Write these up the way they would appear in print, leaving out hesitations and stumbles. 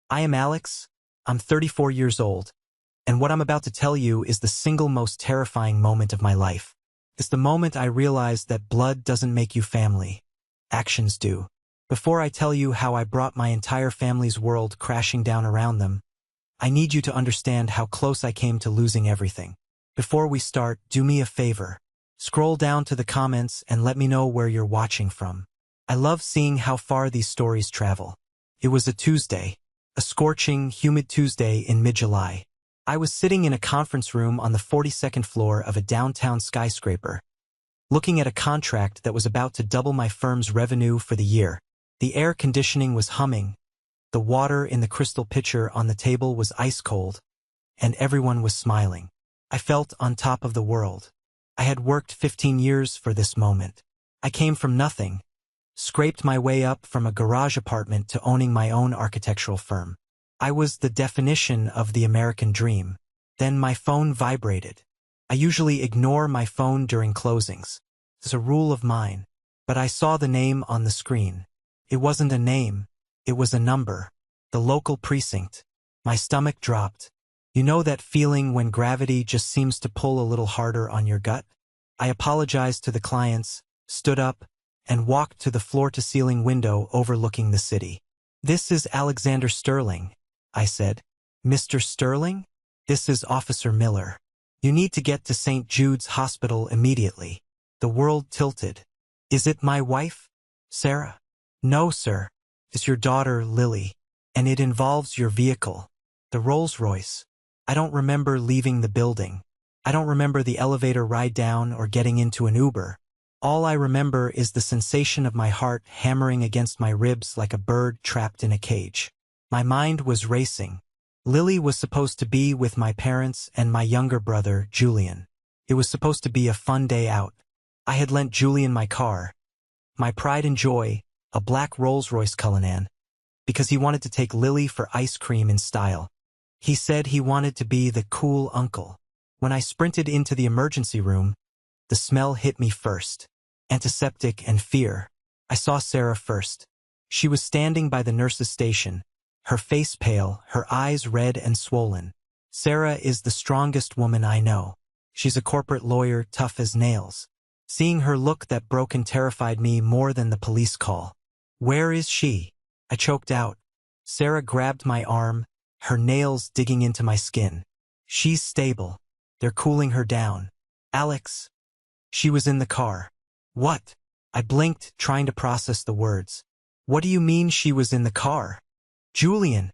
I am Alex. I'm 34 years old, and what I'm about to tell you is the single most terrifying moment of my life. It's the moment I realized that blood doesn't make you family. Actions do. Before I tell you how I brought my entire family's world crashing down around them, I need you to understand how close I came to losing everything. Before we start, do me a favor. Scroll down to the comments and let me know where you're watching from. I love seeing how far these stories travel. It was a Tuesday, a scorching, humid Tuesday in mid-July. I was sitting in a conference room on the 42nd floor of a downtown skyscraper, looking at a contract that was about to double my firm's revenue for the year. The air conditioning was humming, the water in the crystal pitcher on the table was ice cold, and everyone was smiling. I felt on top of the world. I had worked 15 years for this moment. I came from nothing, scraped my way up from a garage apartment to owning my own architectural firm. I was the definition of the American dream. Then my phone vibrated. I usually ignore my phone during closings. It's a rule of mine. But I saw the name on the screen. It wasn't a name. It was a number. The local precinct. My stomach dropped. You know that feeling when gravity just seems to pull a little harder on your gut? I apologized to the clients, stood up, and walked to the floor-to-ceiling window overlooking the city. "This is Alexander Sterling," I said. "Mr. Sterling? This is Officer Miller. You need to get to St. Jude's Hospital immediately." The world tilted. "Is it my wife, Sarah?" "No, sir. It's your daughter, Lily. And it involves your vehicle, the Rolls-Royce." I don't remember leaving the building. I don't remember the elevator ride down or getting into an Uber. All I remember is the sensation of my heart hammering against my ribs like a bird trapped in a cage. My mind was racing. Lily was supposed to be with my parents and my younger brother, Julian. It was supposed to be a fun day out. I had lent Julian my car, my pride and joy, a black Rolls-Royce Cullinan, because he wanted to take Lily for ice cream in style. He said he wanted to be the cool uncle. When I sprinted into the emergency room, the smell hit me first. Antiseptic and fear. I saw Sarah first. She was standing by the nurse's station, her face pale, her eyes red and swollen. Sarah is the strongest woman I know. She's a corporate lawyer, tough as nails. Seeing her look that broken terrified me more than the police call. "Where is she?" I choked out. Sarah grabbed my arm, her nails digging into my skin. "She's stable. They're cooling her down." "Alex." She was in the car. "What?" I blinked, trying to process the words. "What do you mean she was in the car?" "Julian,"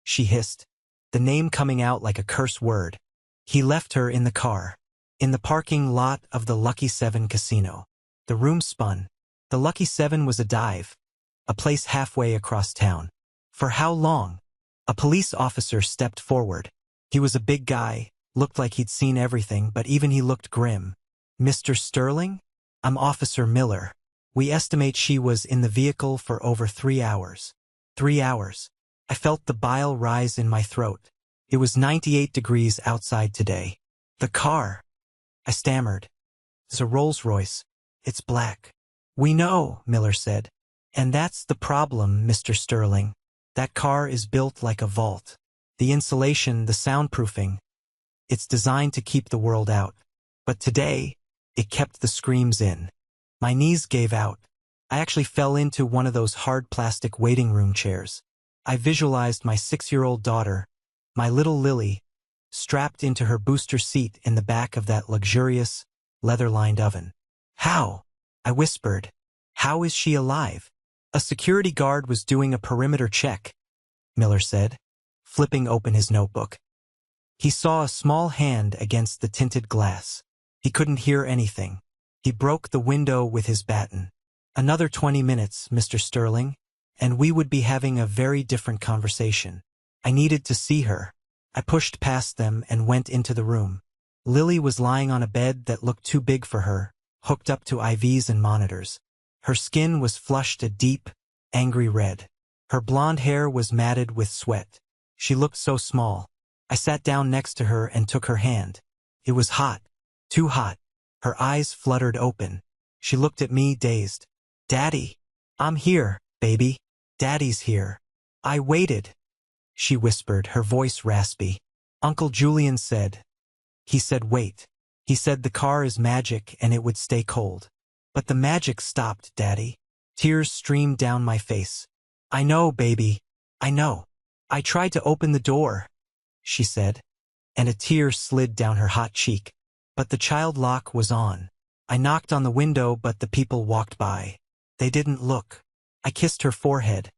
she hissed, the name coming out like a curse word. "He left her in the car. In the parking lot of the Lucky 7 casino." The room spun. The Lucky 7 was a dive, a place halfway across town. "For how long?" A police officer stepped forward. He was a big guy, looked like he'd seen everything, but even he looked grim. "Mr. Sterling? I'm Officer Miller. We estimate she was in the vehicle for over 3 hours. 3 hours. I felt the bile rise in my throat. It was 98 degrees outside today. "The car," I stammered. "It's a Rolls-Royce. It's black." "We know," Miller said. "And that's the problem, Mr. Sterling. That car is built like a vault. The insulation, the soundproofing, it's designed to keep the world out. But today, it kept the screams in." My knees gave out. I actually fell into one of those hard plastic waiting room chairs. I visualized my 6-year-old daughter, my little Lily, strapped into her booster seat in the back of that luxurious, leather-lined oven. "How?" I whispered. "How is she alive?" "A security guard was doing a perimeter check," Miller said, flipping open his notebook. He saw a small hand against the tinted glass. He couldn't hear anything. He broke the window with his baton. "Another 20 minutes, Mr. Sterling, and we would be having a very different conversation." I needed to see her. I pushed past them and went into the room. Lily was lying on a bed that looked too big for her, hooked up to IVs and monitors. Her skin was flushed a deep, angry red. Her blonde hair was matted with sweat. She looked so small. I sat down next to her and took her hand. It was hot. Too hot. Her eyes fluttered open. She looked at me, dazed. "Daddy." "I'm here, baby. Daddy's here." I waited. she whispered, her voice raspy. Uncle Julian said. He said wait. He said the car is magic and it would stay cold. But the magic stopped, Daddy. Tears streamed down my face. I know, baby. I know. I tried to open the door, she said, and a tear slid down her hot cheek. But the child lock was on. I knocked on the window, but the people walked by. They didn't look. I kissed her forehead,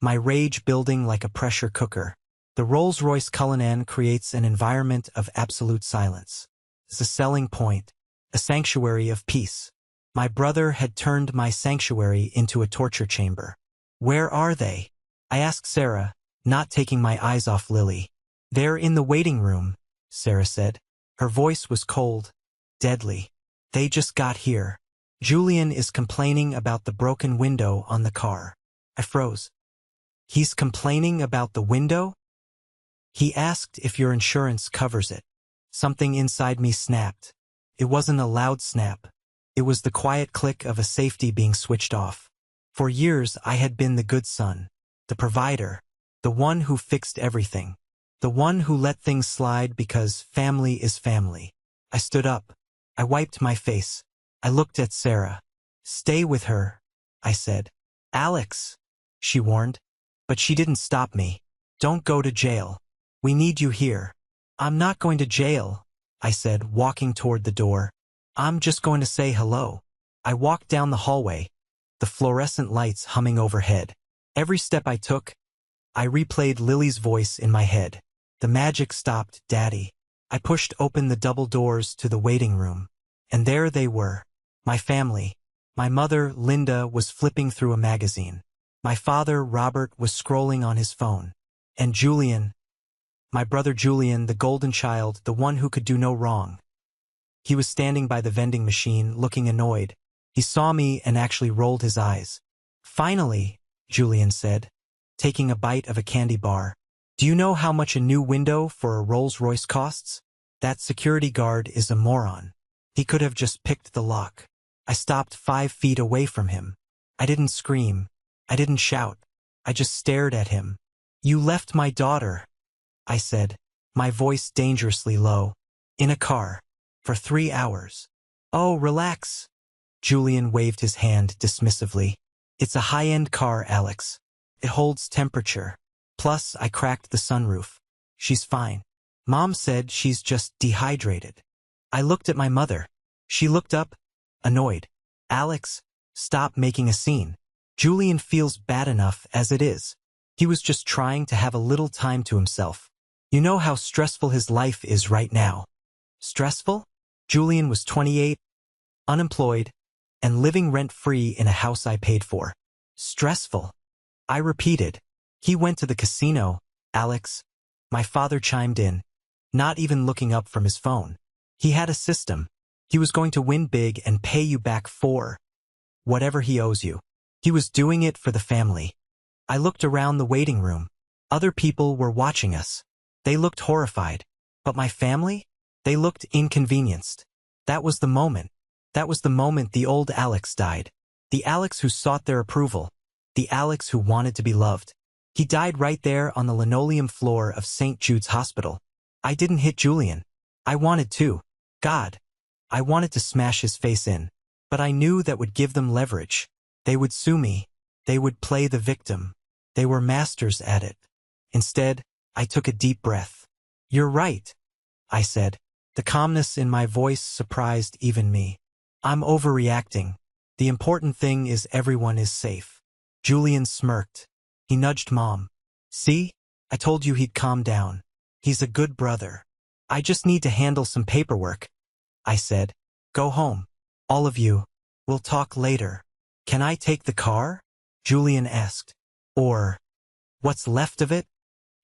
my rage building like a pressure cooker. The Rolls-Royce Cullinan creates an environment of absolute silence. It's a selling point, a sanctuary of peace. My brother had turned my sanctuary into a torture chamber. Where are they? I asked Sarah, not taking my eyes off Lily. They're in the waiting room, Sarah said. Her voice was cold, deadly. They just got here. Julian is complaining about the broken window on the car. I froze. He's complaining about the window? He asked if your insurance covers it. Something inside me snapped. It wasn't a loud snap. It was the quiet click of a safety being switched off. For years I had been the good son, the provider, the one who fixed everything, the one who let things slide because family is family. I stood up. I wiped my face. I looked at Sarah. Stay with her, I said. Alex, she warned. But she didn't stop me. Don't go to jail. We need you here. I'm not going to jail, I said, walking toward the door. I'm just going to say hello. I walked down the hallway, the fluorescent lights humming overhead. Every step I took, I replayed Lily's voice in my head. The magic stopped, Daddy. I pushed open the double doors to the waiting room. And there they were. My family. My mother, Linda, was flipping through a magazine. My father, Robert, was scrolling on his phone. And Julian, my brother Julian, the golden child, the one who could do no wrong. He was standing by the vending machine, looking annoyed. He saw me and actually rolled his eyes. Finally, Julian said, taking a bite of a candy bar. Do you know how much a new window for a Rolls-Royce costs? That security guard is a moron. He could have just picked the lock. I stopped 5 feet away from him. I didn't scream. I didn't shout. I just stared at him. You left my daughter, I said, my voice dangerously low. In a car. For 3 hours. Oh, relax. Julian waved his hand dismissively. It's a high-end car, Alex. It holds temperature. Plus, I cracked the sunroof. She's fine. Mom said she's just dehydrated. I looked at my mother. She looked up, annoyed. Alex, stop making a scene. Julian feels bad enough as it is. He was just trying to have a little time to himself. You know how stressful his life is right now. Stressful? Julian was 28, unemployed, and living rent-free in a house I paid for. Stressful. I repeated. He went to the casino, Alex. My father chimed in, not even looking up from his phone. He had a system. He was going to win big and pay you back for whatever he owes you. He was doing it for the family. I looked around the waiting room. Other people were watching us. They looked horrified. But my family? They looked inconvenienced. That was the moment. That was the moment the old Alex died. The Alex who sought their approval. The Alex who wanted to be loved. He died right there on the linoleum floor of St. Jude's Hospital. I didn't hit Julian. I wanted to. God. I wanted to smash his face in. But I knew that would give them leverage. They would sue me. They would play the victim. They were masters at it. Instead, I took a deep breath. You're right, I said. The calmness in my voice surprised even me. I'm overreacting. The important thing is everyone is safe. Julian smirked. He nudged Mom. See? I told you he'd calm down. He's a good brother. I just need to handle some paperwork, I said. Go home. All of you. We'll talk later. Can I take the car? Julian asked. Or what's left of it?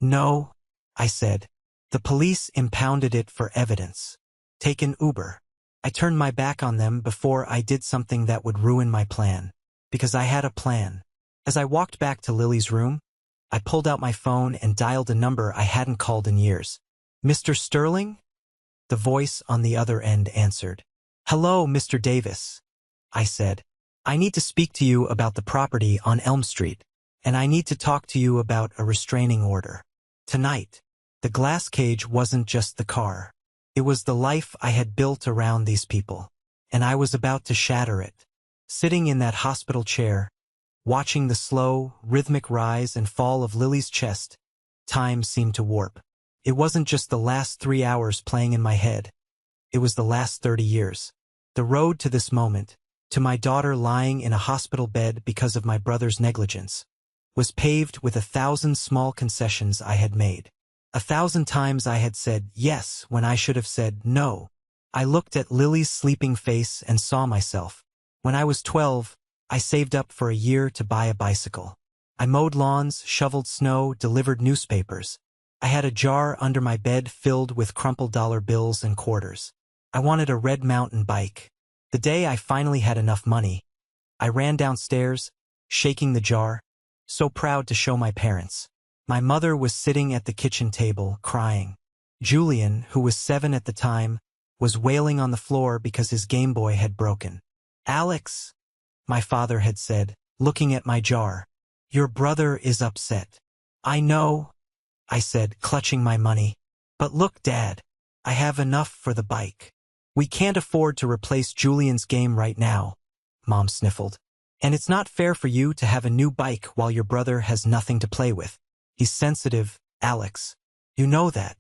No, I said. The police impounded it for evidence. Take an Uber. I turned my back on them before I did something that would ruin my plan. Because I had a plan. As I walked back to Lily's room, I pulled out my phone and dialed a number I hadn't called in years. Mr. Sterling? The voice on the other end answered. Hello, Mr. Davis, I said. I need to speak to you about the property on Elm Street, and I need to talk to you about a restraining order. Tonight, the glass cage wasn't just the car. It was the life I had built around these people. And I was about to shatter it. Sitting in that hospital chair, watching the slow, rhythmic rise and fall of Lily's chest, time seemed to warp. It wasn't just the last 3 hours playing in my head. It was the last 30 years. The road to this moment, to my daughter lying in a hospital bed because of my brother's negligence, was paved with 1,000 small concessions I had made. 1,000 times I had said yes when I should have said no. I looked at Lily's sleeping face and saw myself. When I was 12, I saved up for a year to buy a bicycle. I mowed lawns, shoveled snow, delivered newspapers. I had a jar under my bed filled with crumpled dollar bills and quarters. I wanted a red mountain bike. The day I finally had enough money, I ran downstairs, shaking the jar, so proud to show my parents. My mother was sitting at the kitchen table, crying. Julian, who was 7 at the time, was wailing on the floor because his Game Boy had broken. "Alex," my father had said, looking at my jar, "your brother is upset." "I know," I said, clutching my money. "But look, Dad, I have enough for the bike." "We can't afford to replace Julian's game right now," Mom sniffled. "And it's not fair for you to have a new bike while your brother has nothing to play with. He's sensitive, Alex. You know that."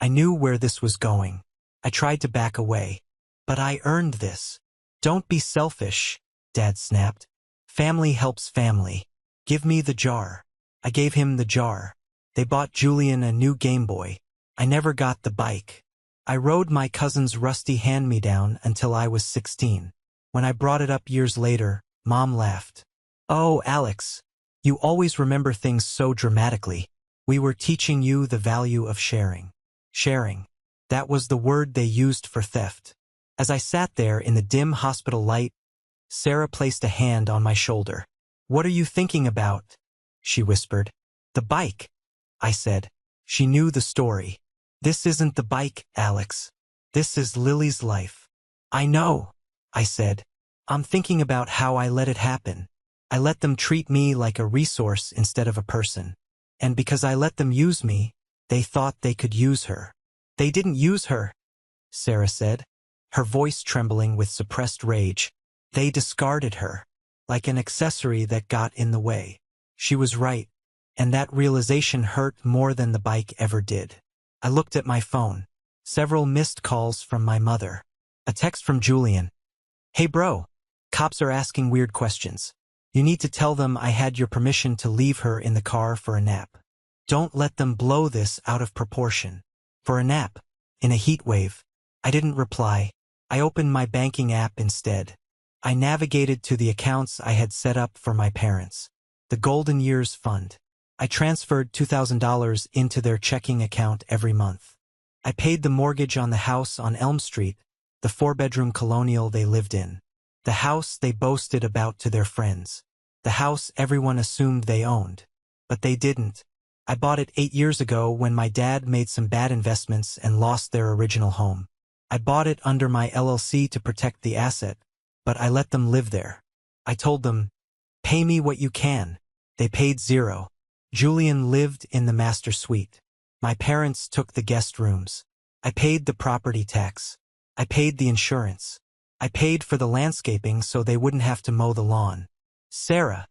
I knew where this was going. I tried to back away. "But I earned this." "Don't be selfish," Dad snapped. "Family helps family. Give me the jar." I gave him the jar. They bought Julian a new Game Boy. I never got the bike. I rode my cousin's rusty hand-me-down until I was 16. When I brought it up years later, Mom laughed. "Oh, Alex, you always remember things so dramatically. We were teaching you the value of sharing." Sharing. That was the word they used for theft. As I sat there in the dim hospital light, Sarah placed a hand on my shoulder. "What are you thinking about?" she whispered. "The bike," I said. She knew the story. "This isn't the bike, Alex. This is Lily's life." "I know," I said. "I'm thinking about how I let it happen. I let them treat me like a resource instead of a person. And because I let them use me, they thought they could use her." "They didn't use her," Sarah said, her voice trembling with suppressed rage. "They discarded her, like an accessory that got in the way." She was right, and that realization hurt more than the bike ever did. I looked at my phone. Several missed calls from my mother. A text from Julian. "Hey bro, cops are asking weird questions. You need to tell them I had your permission to leave her in the car for a nap. Don't let them blow this out of proportion." For a nap, in a heat wave. I didn't reply. I opened my banking app instead. I navigated to the accounts I had set up for my parents. The Golden Years Fund. I transferred $2,000 into their checking account every month. I paid the mortgage on the house on Elm Street, the 4-bedroom colonial they lived in. The house they boasted about to their friends. The house everyone assumed they owned. But they didn't. I bought it 8 years ago when my dad made some bad investments and lost their original home. I bought it under my LLC to protect the asset, but I let them live there. I told them, "Pay me what you can." They paid $0. Julian lived in the master suite. My parents took the guest rooms. I paid the property tax. I paid the insurance. I paid for the landscaping so they wouldn't have to mow the lawn. "Sarah,"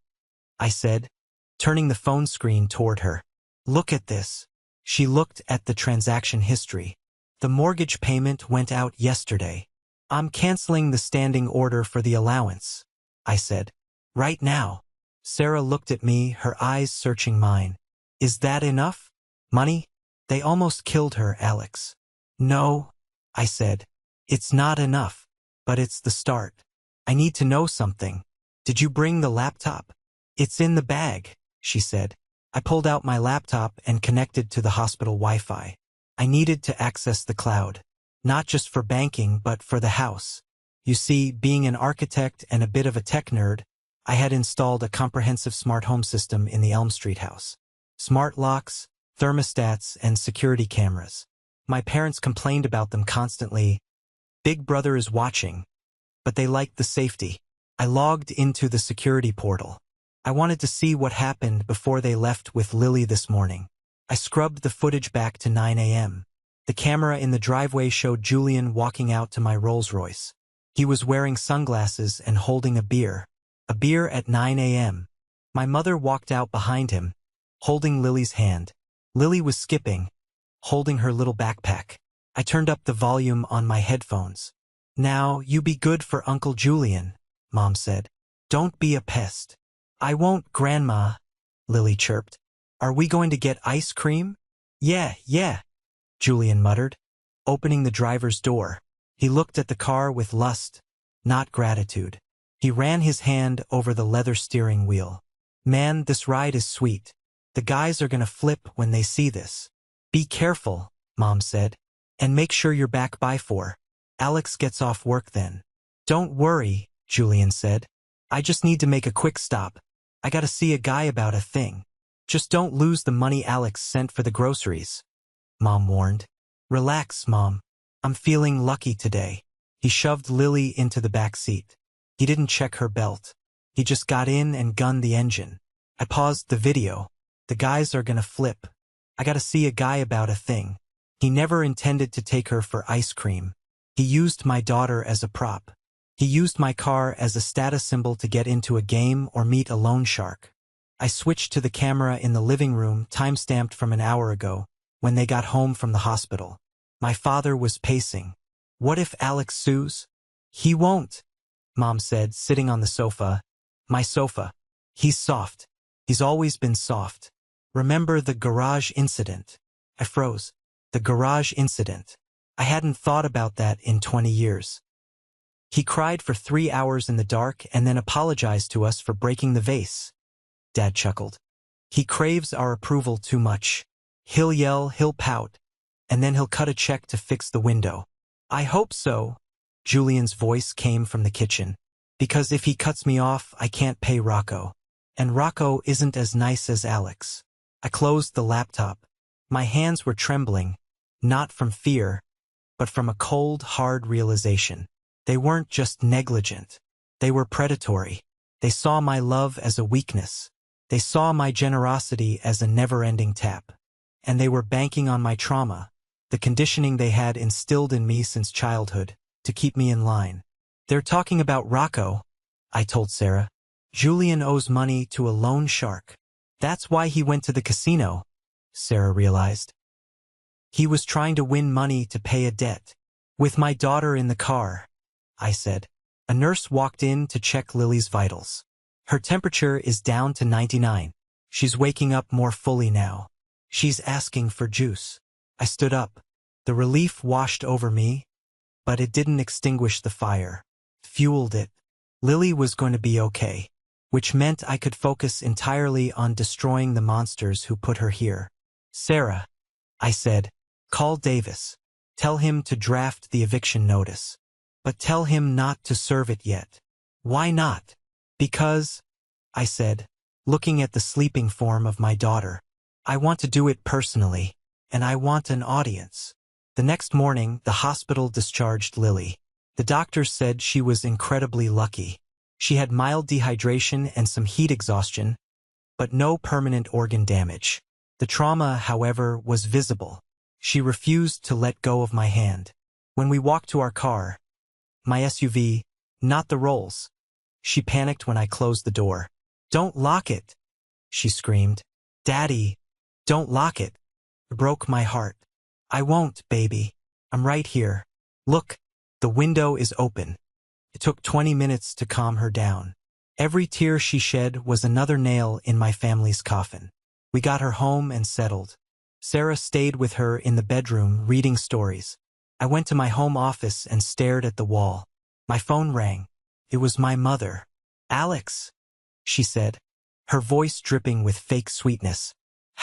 I said, turning the phone screen toward her. "Look at this." She looked at the transaction history. "The mortgage payment went out yesterday. I'm canceling the standing order for the allowance," I said. "Right now." Sarah looked at me, her eyes searching mine. "Is that enough? Money? They almost killed her, Alex." "No," I said. "It's not enough. But it's the start. I need to know something. Did you bring the laptop?" "It's in the bag," she said. I pulled out my laptop and connected to the hospital Wi-Fi. I needed to access the cloud. Not just for banking, but for the house. You see, being an architect and a bit of a tech nerd, I had installed a comprehensive smart home system in the Elm Street house. Smart locks, thermostats, and security cameras. My parents complained about them constantly. Big Brother is watching. But they liked the safety. I logged into the security portal. I wanted to see what happened before they left with Lily this morning. I scrubbed the footage back to 9 a.m. The camera in the driveway showed Julian walking out to my Rolls-Royce. He was wearing sunglasses and holding a beer. A beer at 9 a.m. My mother walked out behind him, holding Lily's hand. Lily was skipping, holding her little backpack. I turned up the volume on my headphones. "Now, you be good for Uncle Julian," Mom said. "Don't be a pest." "I won't, Grandma," Lily chirped. "Are we going to get ice cream?" Yeah, Julian muttered, opening the driver's door. He looked at the car with lust, not gratitude. He ran his hand over the leather steering wheel. "Man, this ride is sweet. The guys are gonna flip when they see this." "Be careful," Mom said, "and make sure you're back by 4. Alex gets off work then." "Don't worry," Julian said. "I just need to make a quick stop. I gotta see a guy about a thing. Just don't lose the money Alex sent for the groceries," Mom warned. "Relax, Mom. I'm feeling lucky today." He shoved Lily into the back seat. He didn't check her belt. He just got in and gunned the engine. I paused the video. "The guys are gonna flip. I gotta see a guy about a thing." He never intended to take her for ice cream. He used my daughter as a prop. He used my car as a status symbol to get into a game or meet a loan shark. I switched to the camera in the living room, time-stamped from an hour ago, when they got home from the hospital. My father was pacing. "What if Alex sues?" "He won't," Mom said, sitting on the sofa. "My sofa. He's soft. He's always been soft. Remember the garage incident?" I froze. The garage incident. I hadn't thought about that in 20 years. "He cried for 3 hours in the dark and then apologized to us for breaking the vase," Dad chuckled. "He craves our approval too much. He'll yell, he'll pout, and then he'll cut a check to fix the window." "I hope so," Julian's voice came from the kitchen. "Because if he cuts me off, I can't pay Rocco. And Rocco isn't as nice as Alex." I closed the laptop. My hands were trembling, not from fear, but from a cold, hard realization. They weren't just negligent. They were predatory. They saw my love as a weakness. They saw my generosity as a never-ending tap. And they were banking on my trauma, the conditioning they had instilled in me since childhood, to keep me in line. "They're talking about Rocco," I told Sarah. "Julian owes money to a loan shark. That's why he went to the casino," Sarah realized. "He was trying to win money to pay a debt." "With my daughter in the car," I said. A nurse walked in to check Lily's vitals. "Her temperature is down to 99. She's waking up more fully now. She's asking for juice." I stood up. The relief washed over me, but it didn't extinguish the fire. Fueled it. Lily was going to be okay, which meant I could focus entirely on destroying the monsters who put her here. "Sarah," I said, "call Davis. Tell him to draft the eviction notice. But tell him not to serve it yet." "Why not?" "Because," I said, looking at the sleeping form of my daughter, "I want to do it personally, and I want an audience." The next morning, the hospital discharged Lily. The doctors said she was incredibly lucky. She had mild dehydration and some heat exhaustion, but no permanent organ damage. The trauma, however, was visible. She refused to let go of my hand. When we walked to our car, my SUV, not the Rolls, she panicked when I closed the door. "Don't lock it," she screamed. "Daddy, don't lock it." It broke my heart. "I won't, baby. I'm right here. Look, the window is open." It took 20 minutes to calm her down. Every tear she shed was another nail in my family's coffin. We got her home and settled. Sarah stayed with her in the bedroom, reading stories. I went to my home office and stared at the wall. My phone rang. It was my mother. "Alex," she said, her voice dripping with fake sweetness.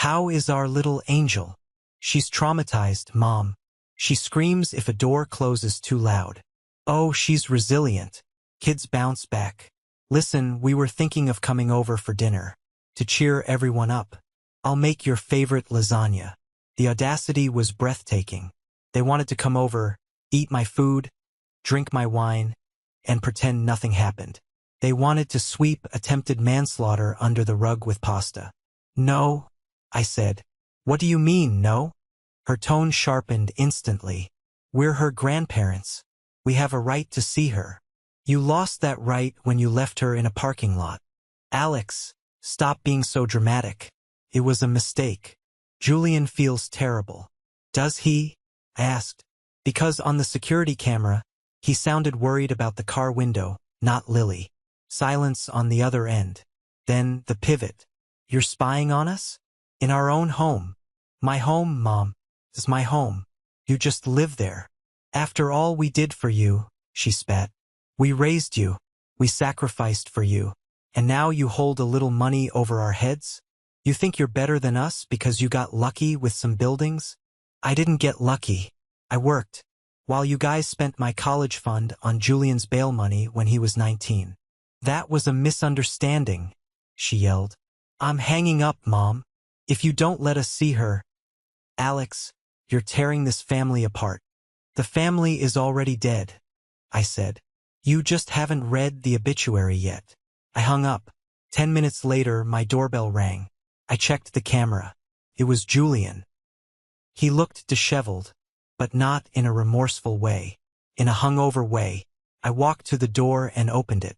"How is our little angel?" "She's traumatized, Mom. She screams if a door closes too loud." "Oh, she's resilient. Kids bounce back. Listen, we were thinking of coming over for dinner. To cheer everyone up. I'll make your favorite lasagna." The audacity was breathtaking. They wanted to come over, eat my food, drink my wine, and pretend nothing happened. They wanted to sweep attempted manslaughter under the rug with pasta. "No," I said. What do you mean, no? Her tone sharpened instantly. We're her grandparents. We have a right to see her. You lost that right when you left her in a parking lot. Alex, stop being so dramatic. It was a mistake. Julian feels terrible. Does he? I asked. Because on the security camera, he sounded worried about the car window, not Lily. Silence on the other end. Then the pivot. You're spying on us? In our own home. My home, Mom. This is my home. You just live there. After all we did for you, she spat. We raised you. We sacrificed for you. And now you hold a little money over our heads? You think you're better than us because you got lucky with some buildings? I didn't get lucky. I worked. While you guys spent my college fund on Julian's bail money when he was 19. That was a misunderstanding, she yelled. I'm hanging up, Mom. If you don't let us see her. Alex, you're tearing this family apart. The family is already dead, I said. You just haven't read the obituary yet. I hung up. 10 minutes later, my doorbell rang. I checked the camera. It was Julian. He looked disheveled, but not in a remorseful way. In a hungover way. I walked to the door and opened it.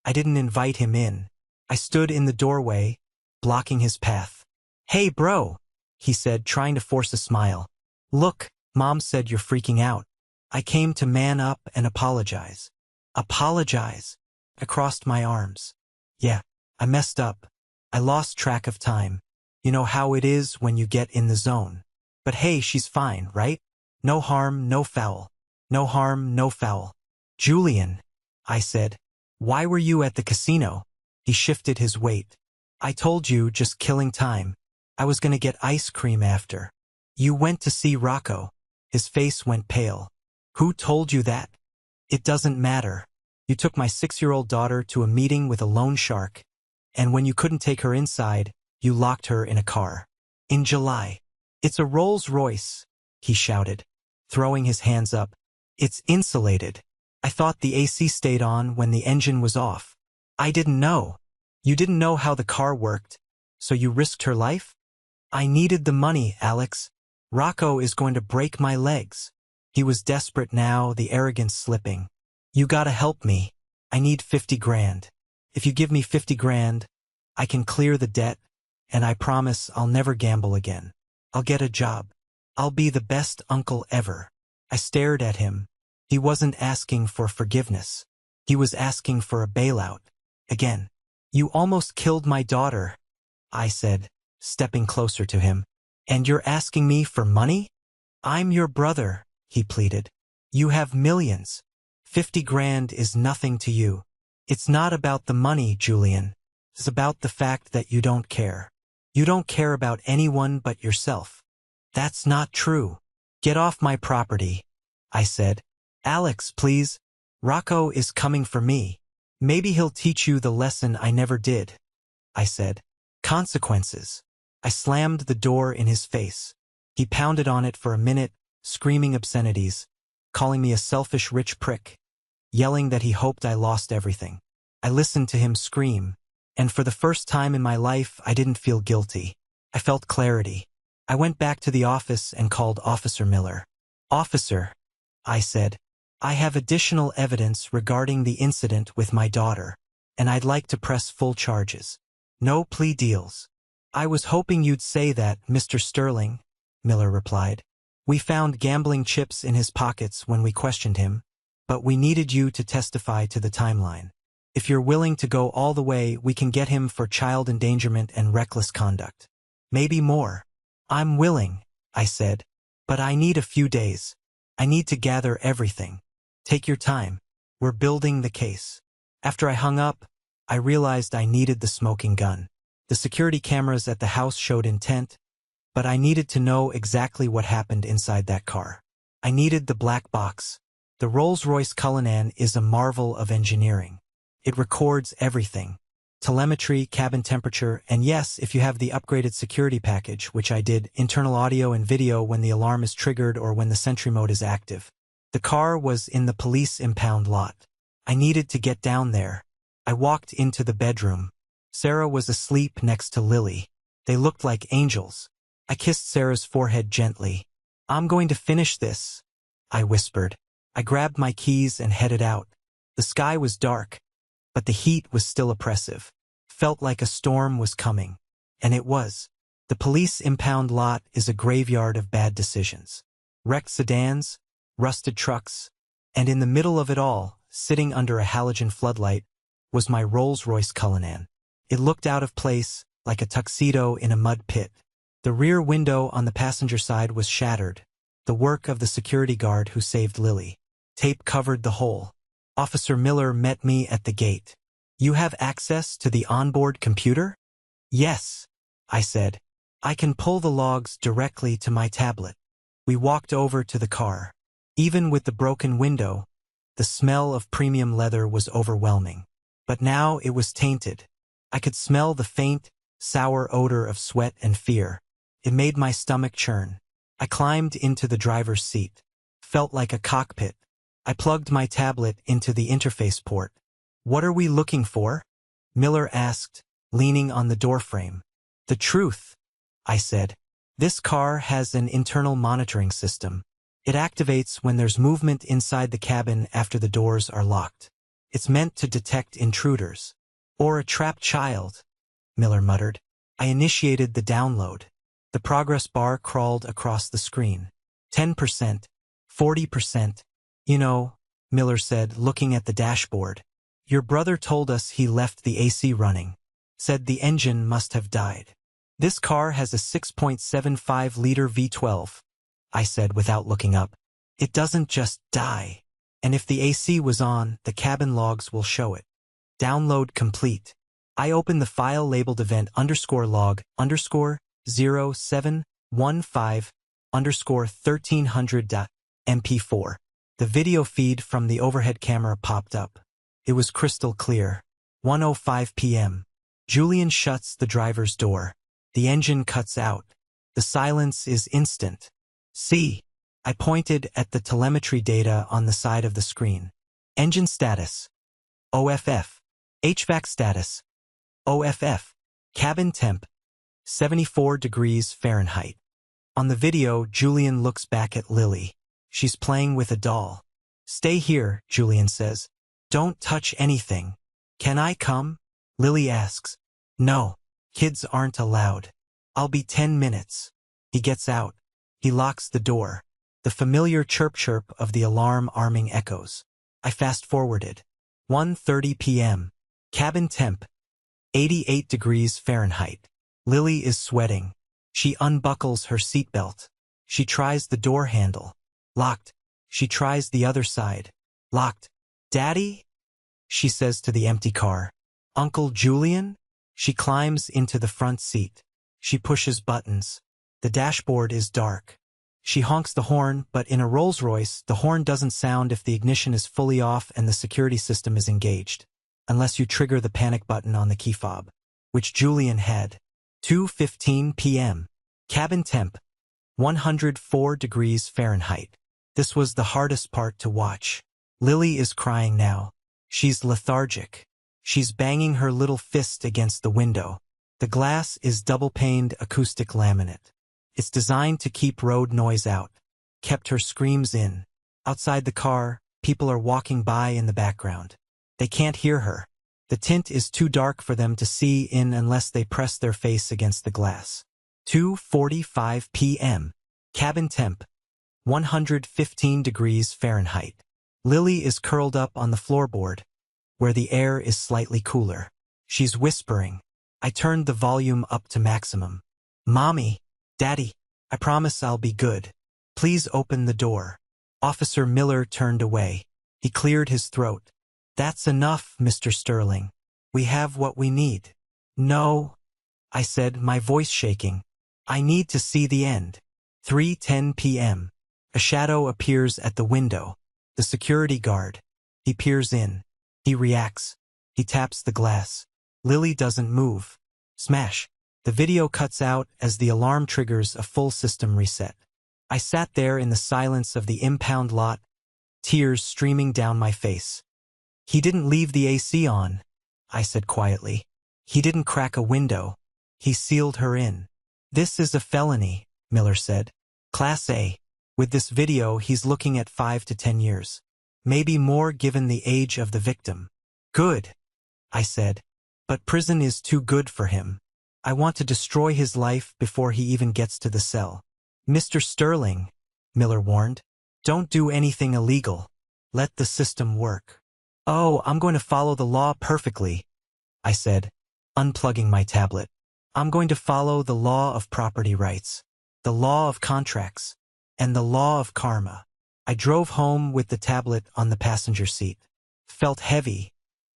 I didn't invite him in. I stood in the doorway, blocking his path. Hey, bro, he said, trying to force a smile. Look, Mom said you're freaking out. I came to man up and apologize. Apologize? I crossed my arms. Yeah, I messed up. I lost track of time. You know how it is when you get in the zone. But hey, she's fine, right? No harm, no foul. No harm, no foul. Julian, I said. Why were you at the casino? He shifted his weight. I told you, just killing time. I was gonna get ice cream after. You went to see Rocco. His face went pale. Who told you that? It doesn't matter. You took my 6-year-old daughter to a meeting with a loan shark, and when you couldn't take her inside, you locked her in a car. In July. It's a Rolls-Royce, he shouted, throwing his hands up. It's insulated. I thought the AC stayed on when the engine was off. I didn't know. You didn't know how the car worked, so you risked her life? I needed the money, Alex. Rocco is going to break my legs. He was desperate now, the arrogance slipping. You gotta help me. I need 50 grand. If you give me 50 grand, I can clear the debt, and I promise I'll never gamble again. I'll get a job. I'll be the best uncle ever. I stared at him. He wasn't asking for forgiveness. He was asking for a bailout. Again. You almost killed my daughter, I said, stepping closer to him. And you're asking me for money? I'm your brother, he pleaded. You have millions. 50 grand is nothing to you. It's not about the money, Julian. It's about the fact that you don't care. You don't care about anyone but yourself. That's not true. Get off my property, I said. Alex, please. Rocco is coming for me. Maybe he'll teach you the lesson I never did, I said. Consequences. I slammed the door in his face. He pounded on it for a minute, screaming obscenities, calling me a selfish rich prick, yelling that he hoped I lost everything. I listened to him scream, and for the first time in my life I didn't feel guilty. I felt clarity. I went back to the office and called Officer Miller. Officer, I said, I have additional evidence regarding the incident with my daughter, and I'd like to press full charges. No plea deals. I was hoping you'd say that, Mr. Sterling, Miller replied. We found gambling chips in his pockets when we questioned him, but we needed you to testify to the timeline. If you're willing to go all the way, we can get him for child endangerment and reckless conduct. Maybe more. I'm willing, I said, but I need a few days. I need to gather everything. Take your time. We're building the case. After I hung up, I realized I needed the smoking gun. The security cameras at the house showed intent, but I needed to know exactly what happened inside that car. I needed the black box. The Rolls-Royce Cullinan is a marvel of engineering. It records everything. Telemetry, cabin temperature, and yes, if you have the upgraded security package, which I did, internal audio and video when the alarm is triggered or when the sentry mode is active. The car was in the police impound lot. I needed to get down there. I walked into the bedroom. Sarah was asleep next to Lily. They looked like angels. I kissed Sarah's forehead gently. I'm going to finish this, I whispered. I grabbed my keys and headed out. The sky was dark, but the heat was still oppressive. Felt like a storm was coming. And it was. The police impound lot is a graveyard of bad decisions. Wrecked sedans, rusted trucks, and in the middle of it all, sitting under a halogen floodlight, was my Rolls-Royce Cullinan. It looked out of place, like a tuxedo in a mud pit. The rear window on the passenger side was shattered, the work of the security guard who saved Lily. Tape covered the hole. Officer Miller met me at the gate. You have access to the onboard computer? Yes, I said. I can pull the logs directly to my tablet. We walked over to the car. Even with the broken window, the smell of premium leather was overwhelming. But now it was tainted. I could smell the faint, sour odor of sweat and fear. It made my stomach churn. I climbed into the driver's seat. Felt like a cockpit. I plugged my tablet into the interface port. What are we looking for? Miller asked, leaning on the doorframe. The truth, I said. This car has an internal monitoring system. It activates when there's movement inside the cabin after the doors are locked. It's meant to detect intruders. Or a trapped child, Miller muttered. I initiated the download. The progress bar crawled across the screen. 10%, 40%. You know, Miller said, looking at the dashboard. Your brother told us he left the AC running. Said the engine must have died. This car has a 6.75-liter V12, I said without looking up. It doesn't just die. And if the AC was on, the cabin logs will show it. Download complete. I opened the file labeled event_log_0715_1300.mp4. The video feed from the overhead camera popped up. It was crystal clear. 1:05 p.m. Julian shuts the driver's door. The engine cuts out. The silence is instant. See, I pointed at the telemetry data on the side of the screen. Engine status. OFF. HVAC status. OFF. Cabin temp. 74 degrees Fahrenheit. On the video, Julian looks back at Lily. She's playing with a doll. Stay here, Julian says. Don't touch anything. Can I come? Lily asks. No, kids aren't allowed. I'll be 10 minutes. He gets out. He locks the door. The familiar chirp-chirp of the alarm arming echoes. I fast-forwarded. 1:30 p.m. Cabin temp. 88 degrees Fahrenheit. Lily is sweating. She unbuckles her seatbelt. She tries the door handle. Locked. She tries the other side. Locked. Daddy? She says to the empty car. Uncle Julian? She climbs into the front seat. She pushes buttons. The dashboard is dark. She honks the horn, but in a Rolls-Royce, the horn doesn't sound if the ignition is fully off and the security system is engaged, unless you trigger the panic button on the key fob, which Julian had. 2:15 p.m. Cabin temp. 104 degrees Fahrenheit. This was the hardest part to watch. Lily is crying now. She's lethargic. She's banging her little fist against the window. The glass is double-paned acoustic laminate. It's designed to keep road noise out. Kept her screams in. Outside the car, people are walking by in the background. They can't hear her. The tint is too dark for them to see in unless they press their face against the glass. 2:45 p.m. Cabin temp. 115 degrees Fahrenheit. Lily is curled up on the floorboard, where the air is slightly cooler. She's whispering. I turned the volume up to maximum. Mommy, Daddy, I promise I'll be good. Please open the door. Officer Miller turned away. He cleared his throat. That's enough, Mr. Sterling. We have what we need. No, I said, my voice shaking. I need to see the end. 3:10 p.m. A shadow appears at the window. The security guard. He peers in. He reacts. He taps the glass. Lily doesn't move. Smash. The video cuts out as the alarm triggers a full system reset. I sat there in the silence of the impound lot, tears streaming down my face. He didn't leave the AC on, I said quietly. He didn't crack a window. He sealed her in. This is a felony, Miller said. Class A. With this video, he's looking at 5 to 10 years. Maybe more given the age of the victim. Good, I said. But prison is too good for him. I want to destroy his life before he even gets to the cell. Mr. Sterling, Miller warned, don't do anything illegal. Let the system work. Oh, I'm going to follow the law perfectly, I said, unplugging my tablet. I'm going to follow the law of property rights, the law of contracts, and the law of karma. I drove home with the tablet on the passenger seat. Felt heavy,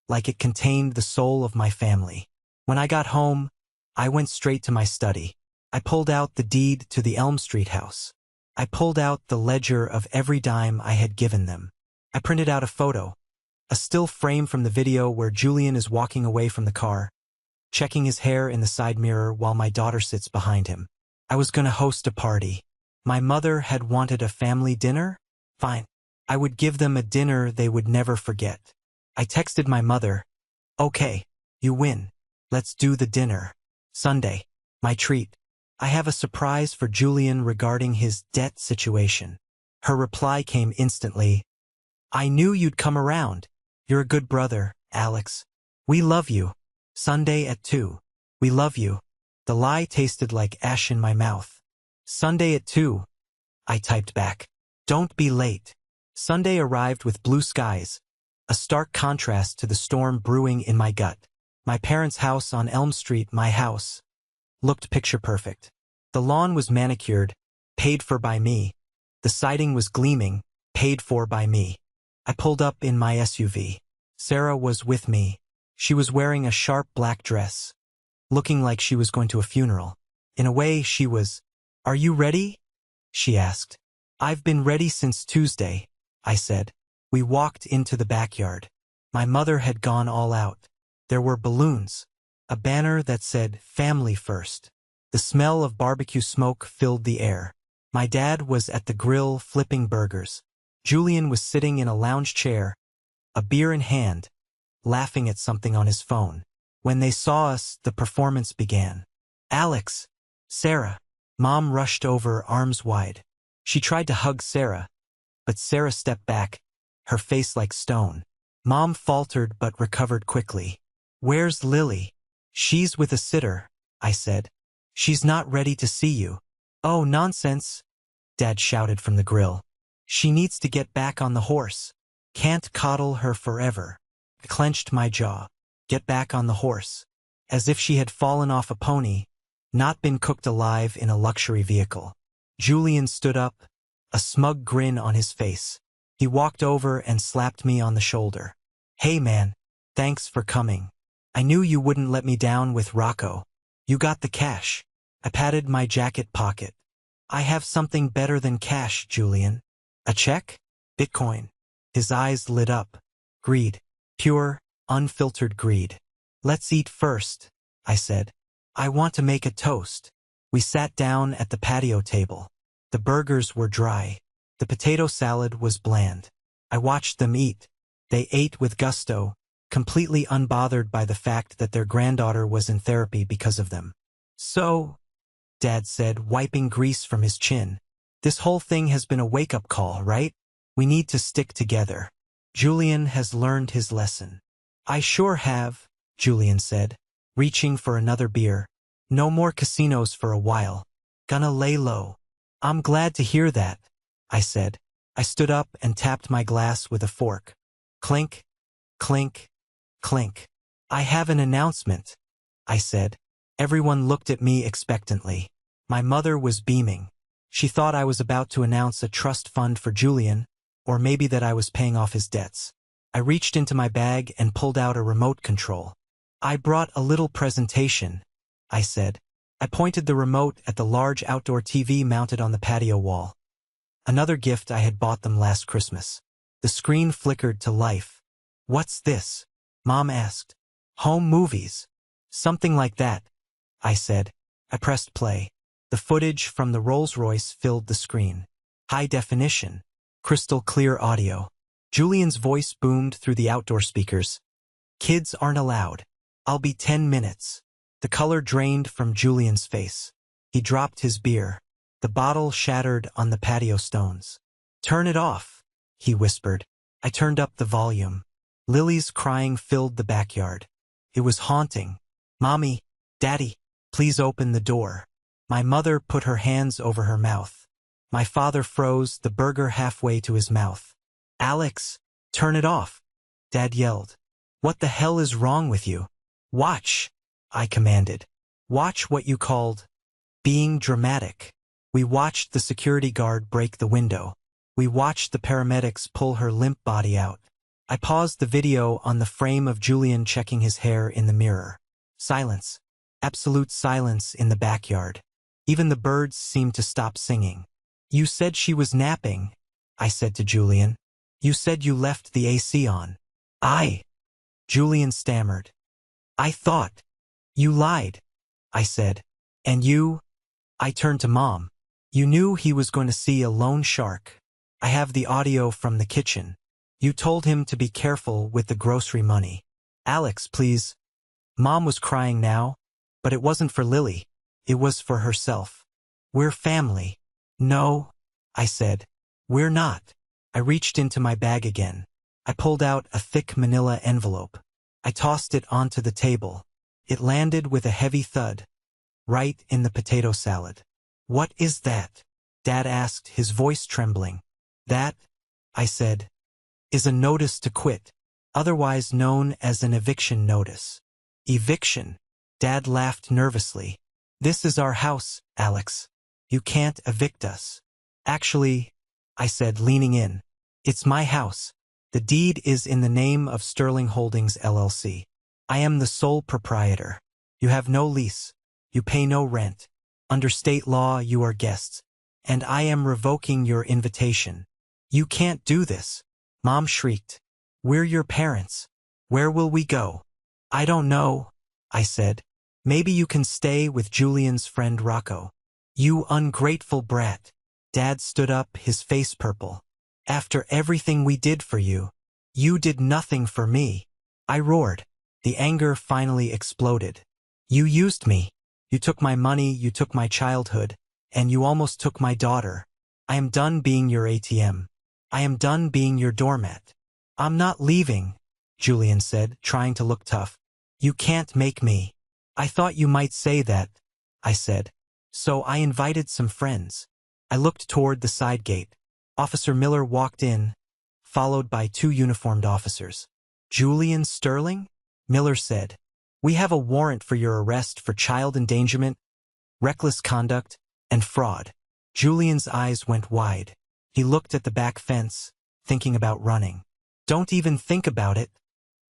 like it contained the soul of my family. When I got home, I went straight to my study. I pulled out the deed to the Elm Street house. I pulled out the ledger of every dime I had given them. I printed out a photo, a still frame from the video where Julian is walking away from the car, checking his hair in the side mirror while my daughter sits behind him. I was going to host a party. My mother had wanted a family dinner? Fine. I would give them a dinner they would never forget. I texted my mother, okay, you win. Let's do the dinner. Sunday, my treat. I have a surprise for Julian regarding his debt situation. Her reply came instantly. I knew you'd come around. You're a good brother, Alex. We love you. Sunday at 2. We love you. The lie tasted like ash in my mouth. Sunday at 2. I typed back. Don't be late. Sunday arrived with blue skies, a stark contrast to the storm brewing in my gut. My parents' house on Elm Street, my house, looked picture perfect. The lawn was manicured, paid for by me. The siding was gleaming, paid for by me. I pulled up in my SUV. Sarah was with me. She was wearing a sharp black dress, looking like she was going to a funeral. In a way, she was. Are you ready? She asked. I've been ready since Tuesday, I said. We walked into the backyard. My mother had gone all out. There were balloons, a banner that said, Family First. The smell of barbecue smoke filled the air. My dad was at the grill flipping burgers. Julian was sitting in a lounge chair, a beer in hand, laughing at something on his phone. When they saw us, the performance began. Alex, Sarah. Mom rushed over, arms wide. She tried to hug Sarah, but Sarah stepped back, her face like stone. Mom faltered but recovered quickly. Where's Lily? She's with a sitter, I said. She's not ready to see you. Oh, nonsense, Dad shouted from the grill. She needs to get back on the horse. Can't coddle her forever. I clenched my jaw. Get back on the horse. As if she had fallen off a pony, not been cooked alive in a luxury vehicle. Julian stood up, a smug grin on his face. He walked over and slapped me on the shoulder. Hey man, thanks for coming. I knew you wouldn't let me down with Rocco. You got the cash. I patted my jacket pocket. I have something better than cash, Julian. A check? Bitcoin. His eyes lit up. Greed. Pure, unfiltered greed. Let's eat first, I said. I want to make a toast. We sat down at the patio table. The burgers were dry. The potato salad was bland. I watched them eat. They ate with gusto, completely unbothered by the fact that their granddaughter was in therapy because of them. So, Dad said, wiping grease from his chin, this whole thing has been a wake-up call, right? We need to stick together. Julian has learned his lesson. I sure have, Julian said, reaching for another beer. No more casinos for a while. Gonna lay low. I'm glad to hear that, I said. I stood up and tapped my glass with a fork. Clink, clink, clink. I have an announcement, I said. Everyone looked at me expectantly. My mother was beaming. She thought I was about to announce a trust fund for Julian, or maybe that I was paying off his debts. I reached into my bag and pulled out a remote control. I brought a little presentation, I said. I pointed the remote at the large outdoor TV mounted on the patio wall. Another gift I had bought them last Christmas. The screen flickered to life. What's this? Mom asked. Home movies. Something like that, I said. I pressed play. The footage from the Rolls-Royce filled the screen. High definition. Crystal clear audio. Julian's voice boomed through the outdoor speakers. Kids aren't allowed. I'll be 10 minutes. The color drained from Julian's face. He dropped his beer. The bottle shattered on the patio stones. "Turn it off," he whispered. I turned up the volume. Lily's crying filled the backyard. It was haunting. "Mommy, Daddy, please open the door." My mother put her hands over her mouth. My father froze the burger halfway to his mouth. "Alex, turn it off," Dad yelled. "What the hell is wrong with you?" "Watch," I commanded. "Watch what you called being dramatic." We watched the security guard break the window. We watched the paramedics pull her limp body out. I paused the video on the frame of Julian checking his hair in the mirror. Silence. Absolute silence in the backyard. Even the birds seemed to stop singing. "You said she was napping," I said to Julian. "You said you left the AC on." Julian stammered. "I thought." "You lied," I said. "And you?" I turned to Mom. "You knew he was going to see a loan shark. I have the audio from the kitchen. You told him to be careful with the grocery money." "Alex, please." Mom was crying now, but it wasn't for Lily. It was for herself. "We're family." "No," I said. "We're not." I reached into my bag again. I pulled out a thick manila envelope. I tossed it onto the table. It landed with a heavy thud, right in the potato salad. "What is that?" Dad asked, his voice trembling. "That," I said, "is a notice to quit, otherwise known as an eviction notice." "Eviction?" Dad laughed nervously. "This is our house, Alex. You can't evict us." "Actually," I said, leaning in, "it's my house. The deed is in the name of Sterling Holdings, LLC. I am the sole proprietor. You have no lease. You pay no rent. Under state law, you are guests. And I am revoking your invitation." "You can't do this," Mom shrieked. "We're your parents. Where will we go?" "I don't know," I said. "Maybe you can stay with Julian's friend Rocco." "You ungrateful brat." Dad stood up, his face purple. "After everything we did for you, you did nothing for me." I roared. The anger finally exploded. "You used me. You took my money, you took my childhood, and you almost took my daughter. I am done being your ATM. I am done being your doormat." "I'm not leaving," Julian said, trying to look tough. "You can't make me." "I thought you might say that," I said. "So I invited some friends." I looked toward the side gate. Officer Miller walked in, followed by 2 uniformed officers. "Julian Sterling?" Miller said. "We have a warrant for your arrest for child endangerment, reckless conduct, and fraud." Julian's eyes went wide. He looked at the back fence, thinking about running. "Don't even think about it,"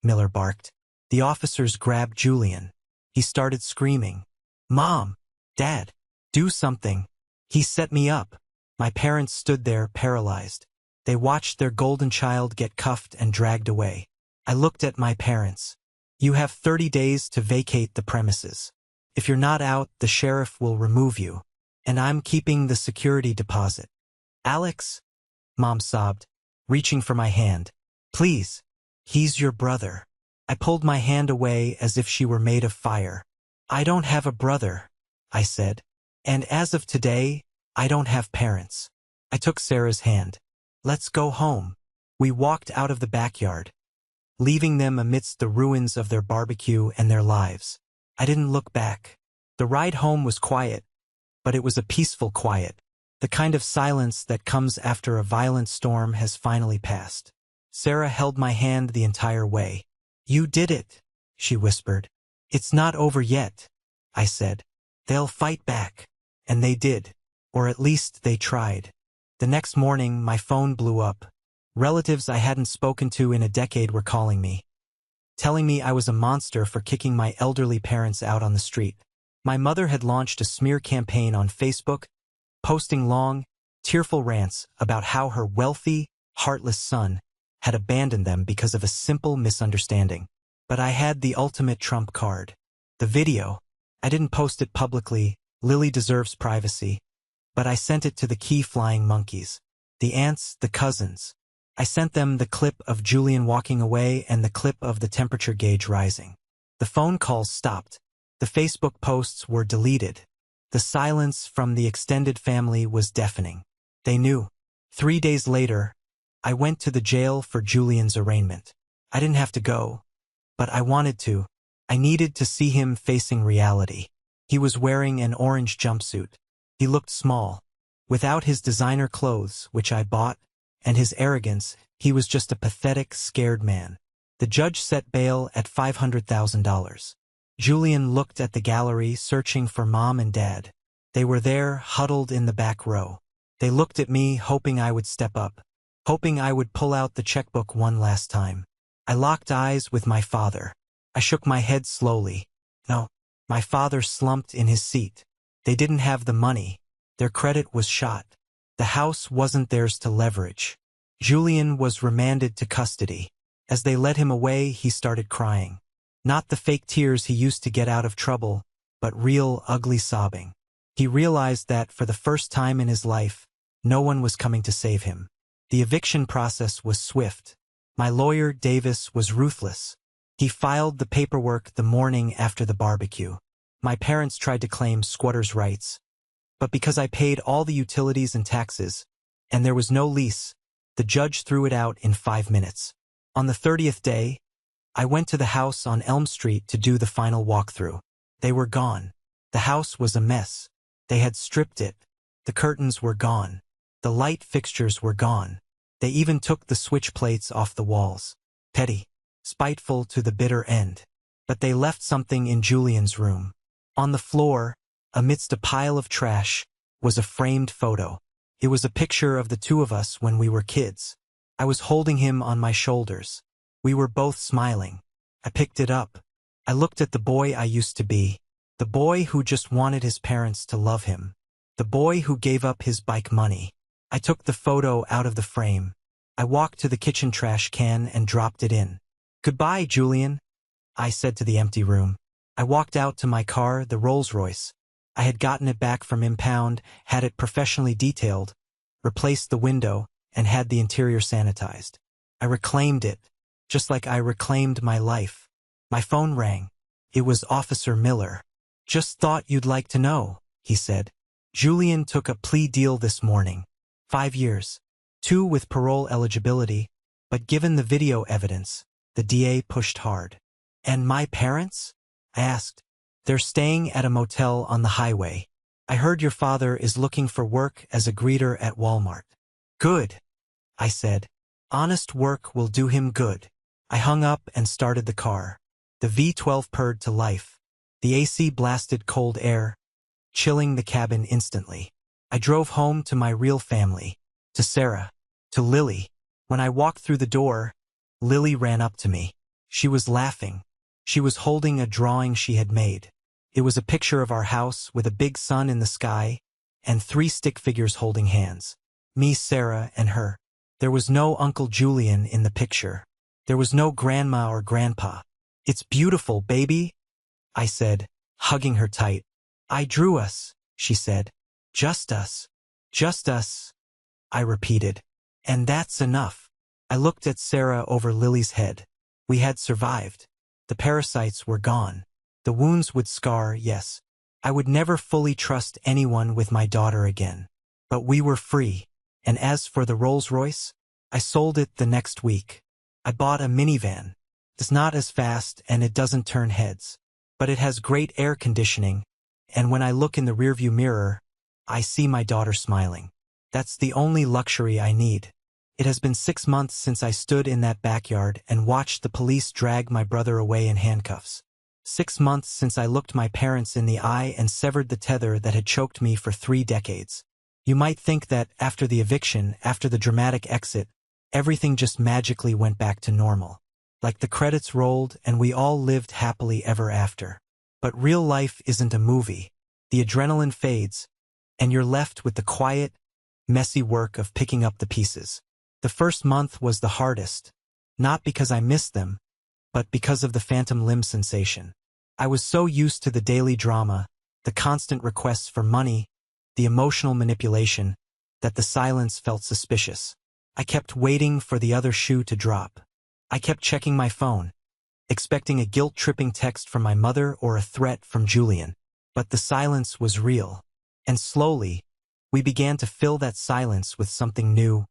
Miller barked. The officers grabbed Julian. He started screaming. "Mom! Dad! Do something! He set me up!" My parents stood there paralyzed. They watched their golden child get cuffed and dragged away. I looked at my parents. "You have 30 days to vacate the premises. If you're not out, the sheriff will remove you. And I'm keeping the security deposit." "Alex," Mom sobbed, reaching for my hand. "Please, he's your brother." I pulled my hand away as if she were made of fire. "I don't have a brother," I said. "And as of today, I don't have parents." I took Sarah's hand. "Let's go home." We walked out of the backyard, leaving them amidst the ruins of their barbecue and their lives. I didn't look back. The ride home was quiet, but it was a peaceful quiet. The kind of silence that comes after a violent storm has finally passed. Sarah held my hand the entire way. "You did it," she whispered. "It's not over yet," I said. "They'll fight back." And they did. Or at least they tried. The next morning, my phone blew up. Relatives I hadn't spoken to in a decade were calling me, telling me I was a monster for kicking my elderly parents out on the street. My mother had launched a smear campaign on Facebook, posting long, tearful rants about how her wealthy, heartless son had abandoned them because of a simple misunderstanding. But I had the ultimate trump card. The video. I didn't post it publicly. Lily deserves privacy. But I sent it to the key flying monkeys. The aunts, the cousins. I sent them the clip of Julian walking away and the clip of the temperature gauge rising. The phone calls stopped. The Facebook posts were deleted. The silence from the extended family was deafening. They knew. 3 days later, I went to the jail for Julian's arraignment. I didn't have to go, but I wanted to. I needed to see him facing reality. He was wearing an orange jumpsuit. He looked small. Without his designer clothes, which I bought, and his arrogance, he was just a pathetic, scared man. The judge set bail at $500,000. Julian looked at the gallery, searching for Mom and Dad. They were there, huddled in the back row. They looked at me, hoping I would step up, hoping I would pull out the checkbook one last time. I locked eyes with my father. I shook my head slowly. No. My father slumped in his seat. They didn't have the money. Their credit was shot. The house wasn't theirs to leverage. Julian was remanded to custody. As they led him away, he started crying. Not the fake tears he used to get out of trouble, but real, ugly sobbing. He realized that, for the first time in his life, no one was coming to save him. The eviction process was swift. My lawyer, Davis, was ruthless. He filed the paperwork the morning after the barbecue. My parents tried to claim squatters' rights. But because I paid all the utilities and taxes, and there was no lease, the judge threw it out in 5 minutes. On the 30th day, I went to the house on Elm Street to do the final walkthrough. They were gone. The house was a mess. They had stripped it. The curtains were gone. The light fixtures were gone. They even took the switch plates off the walls. Petty. Spiteful to the bitter end. But they left something in Julian's room. On the floor, amidst a pile of trash, was a framed photo. It was a picture of the two of us when we were kids. I was holding him on my shoulders. We were both smiling. I picked it up. I looked at the boy I used to be. The boy who just wanted his parents to love him. The boy who gave up his bike money. I took the photo out of the frame. I walked to the kitchen trash can and dropped it in. "Goodbye, Julian," I said to the empty room. I walked out to my car, the Rolls-Royce. I had gotten it back from impound, had it professionally detailed, replaced the window, and had the interior sanitized. I reclaimed it, just like I reclaimed my life. My phone rang. It was Officer Miller. "Just thought you'd like to know," he said. "Julian took a plea deal this morning. 5 years. 2 with parole eligibility, but given the video evidence, the DA pushed hard." "And my parents?" I asked. "They're staying at a motel on the highway. I heard your father is looking for work as a greeter at Walmart." "Good," I said. "Honest work will do him good." I hung up and started the car. The V12 purred to life. The AC blasted cold air, chilling the cabin instantly. I drove home to my real family, to Sarah, to Lily. When I walked through the door, Lily ran up to me. She was laughing. She was holding a drawing she had made. It was a picture of our house with a big sun in the sky and 3 stick figures holding hands. Me, Sarah, and her. There was no Uncle Julian in the picture. There was no grandma or grandpa. "It's beautiful, baby," I said, hugging her tight. "I drew us," she said. "Just us. Just us," I repeated. "And that's enough." I looked at Sarah over Lily's head. We had survived. The parasites were gone. The wounds would scar, yes. I would never fully trust anyone with my daughter again. But we were free. And as for the Rolls-Royce, I sold it the next week. I bought a minivan. It's not as fast and it doesn't turn heads. But it has great air conditioning, and when I look in the rearview mirror, I see my daughter smiling. That's the only luxury I need. It has been 6 months since I stood in that backyard and watched the police drag my brother away in handcuffs. 6 months since I looked my parents in the eye and severed the tether that had choked me for 3 decades. You might think that after the eviction, after the dramatic exit, everything just magically went back to normal. Like the credits rolled and we all lived happily ever after. But real life isn't a movie. The adrenaline fades, and you're left with the quiet, messy work of picking up the pieces. The first month was the hardest, not because I missed them, but because of the phantom limb sensation. I was so used to the daily drama, the constant requests for money, the emotional manipulation, that the silence felt suspicious. I kept waiting for the other shoe to drop. I kept checking my phone, expecting a guilt-tripping text from my mother or a threat from Julian. But the silence was real. And slowly, we began to fill that silence with something new: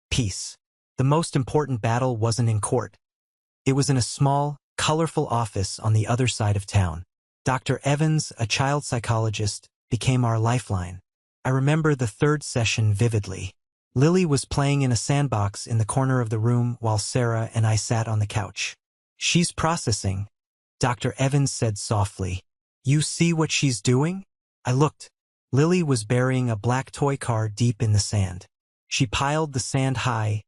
peace. The most important battle wasn't in court. It was in a small, colorful office on the other side of town. Dr. Evans, a child psychologist, became our lifeline. I remember the third session vividly. Lily was playing in a sandbox in the corner of the room while Sarah and I sat on the couch. "She's processing," Dr. Evans said softly. "You see what she's doing?" I looked. Lily was burying a black toy car deep in the sand. She piled the sand high,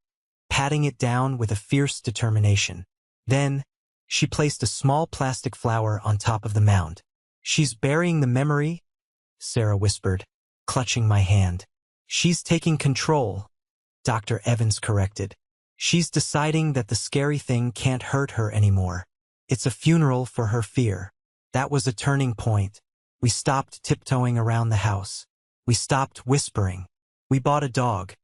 patting it down with a fierce determination. Then, she placed a small plastic flower on top of the mound. "She's burying the memory," Sarah whispered, clutching my hand. "She's taking control," Dr. Evans corrected. "She's deciding that the scary thing can't hurt her anymore. It's a funeral for her fear." That was a turning point. We stopped tiptoeing around the house. We stopped whispering. We bought a dog,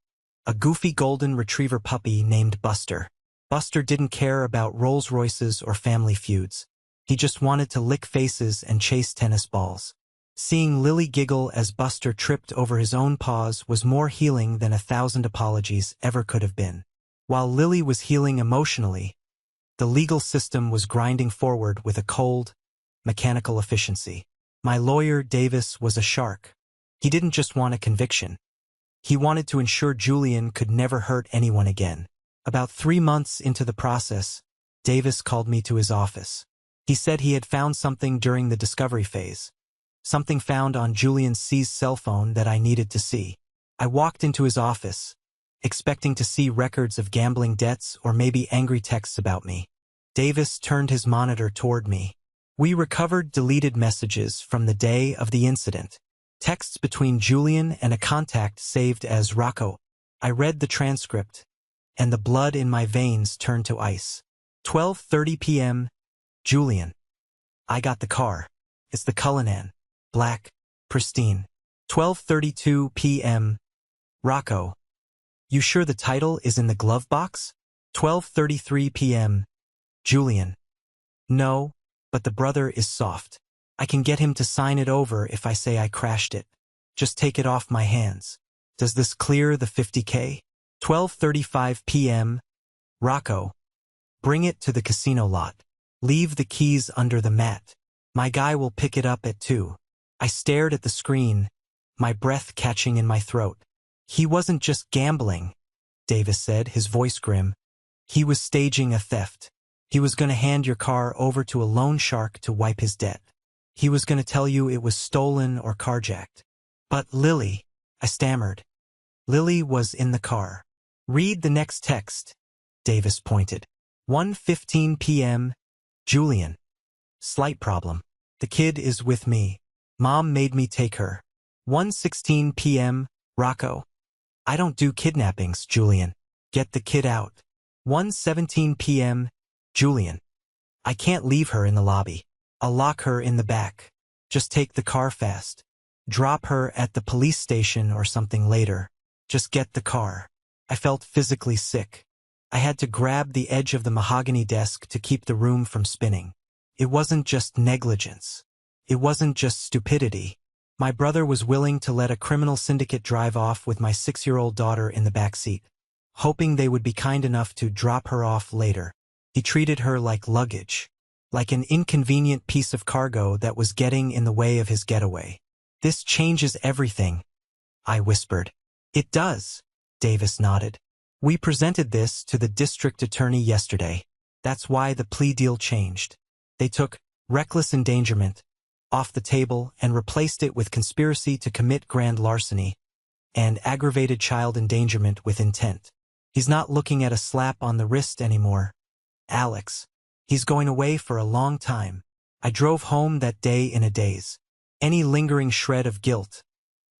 a goofy golden retriever puppy named Buster. Buster didn't care about Rolls Royces or family feuds. He just wanted to lick faces and chase tennis balls. Seeing Lily giggle as Buster tripped over his own paws was more healing than 1,000 apologies ever could have been. While Lily was healing emotionally, the legal system was grinding forward with a cold, mechanical efficiency. My lawyer, Davis, was a shark. He didn't just want a conviction. He wanted to ensure Julian could never hurt anyone again. About 3 months into the process, Davis called me to his office. He said he had found something during the discovery phase. Something found on Julian C's cell phone that I needed to see. I walked into his office, expecting to see records of gambling debts or maybe angry texts about me. Davis turned his monitor toward me. "We recovered deleted messages from the day of the incident. Texts between Julian and a contact saved as Rocco." I read the transcript, and the blood in my veins turned to ice. 12:30 p.m. Julian. "I got the car. It's the Cullinan. Black. Pristine." 12:32 p.m. Rocco. "You sure the title is in the glove box?" 12:33 p.m. Julian. "No, but the brother is soft. I can get him to sign it over if I say I crashed it. Just take it off my hands. Does this clear the $50K? 12:35 p.m. Rocco. "Bring it to the casino lot. Leave the keys under the mat. My guy will pick it up at 2. I stared at the screen, my breath catching in my throat. "He wasn't just gambling," Davis said, his voice grim. "He was staging a theft. He was going to hand your car over to a loan shark to wipe his debt. He was going to tell you it was stolen or carjacked." "But Lily," I stammered. "Lily was in the car." "Read the next text," Davis pointed. 1:15 p.m. Julian. "Slight problem. The kid is with me. Mom made me take her." 1:16 p.m. Rocco. "I don't do kidnappings, Julian. Get the kid out." 1:17 p.m. Julian. "I can't leave her in the lobby. I'll lock her in the back. Just take the car fast. Drop her at the police station or something later. Just get the car." I felt physically sick. I had to grab the edge of the mahogany desk to keep the room from spinning. It wasn't just negligence. It wasn't just stupidity. My brother was willing to let a criminal syndicate drive off with my 6-year-old daughter in the back seat, hoping they would be kind enough to drop her off later. He treated her like luggage, like an inconvenient piece of cargo that was getting in the way of his getaway. "This changes everything," I whispered. "It does," Davis nodded. "We presented this to the district attorney yesterday. That's why the plea deal changed. They took reckless endangerment off the table and replaced it with conspiracy to commit grand larceny and aggravated child endangerment with intent. He's not looking at a slap on the wrist anymore, Alex. He's going away for a long time." I drove home that day in a daze. Any lingering shred of guilt,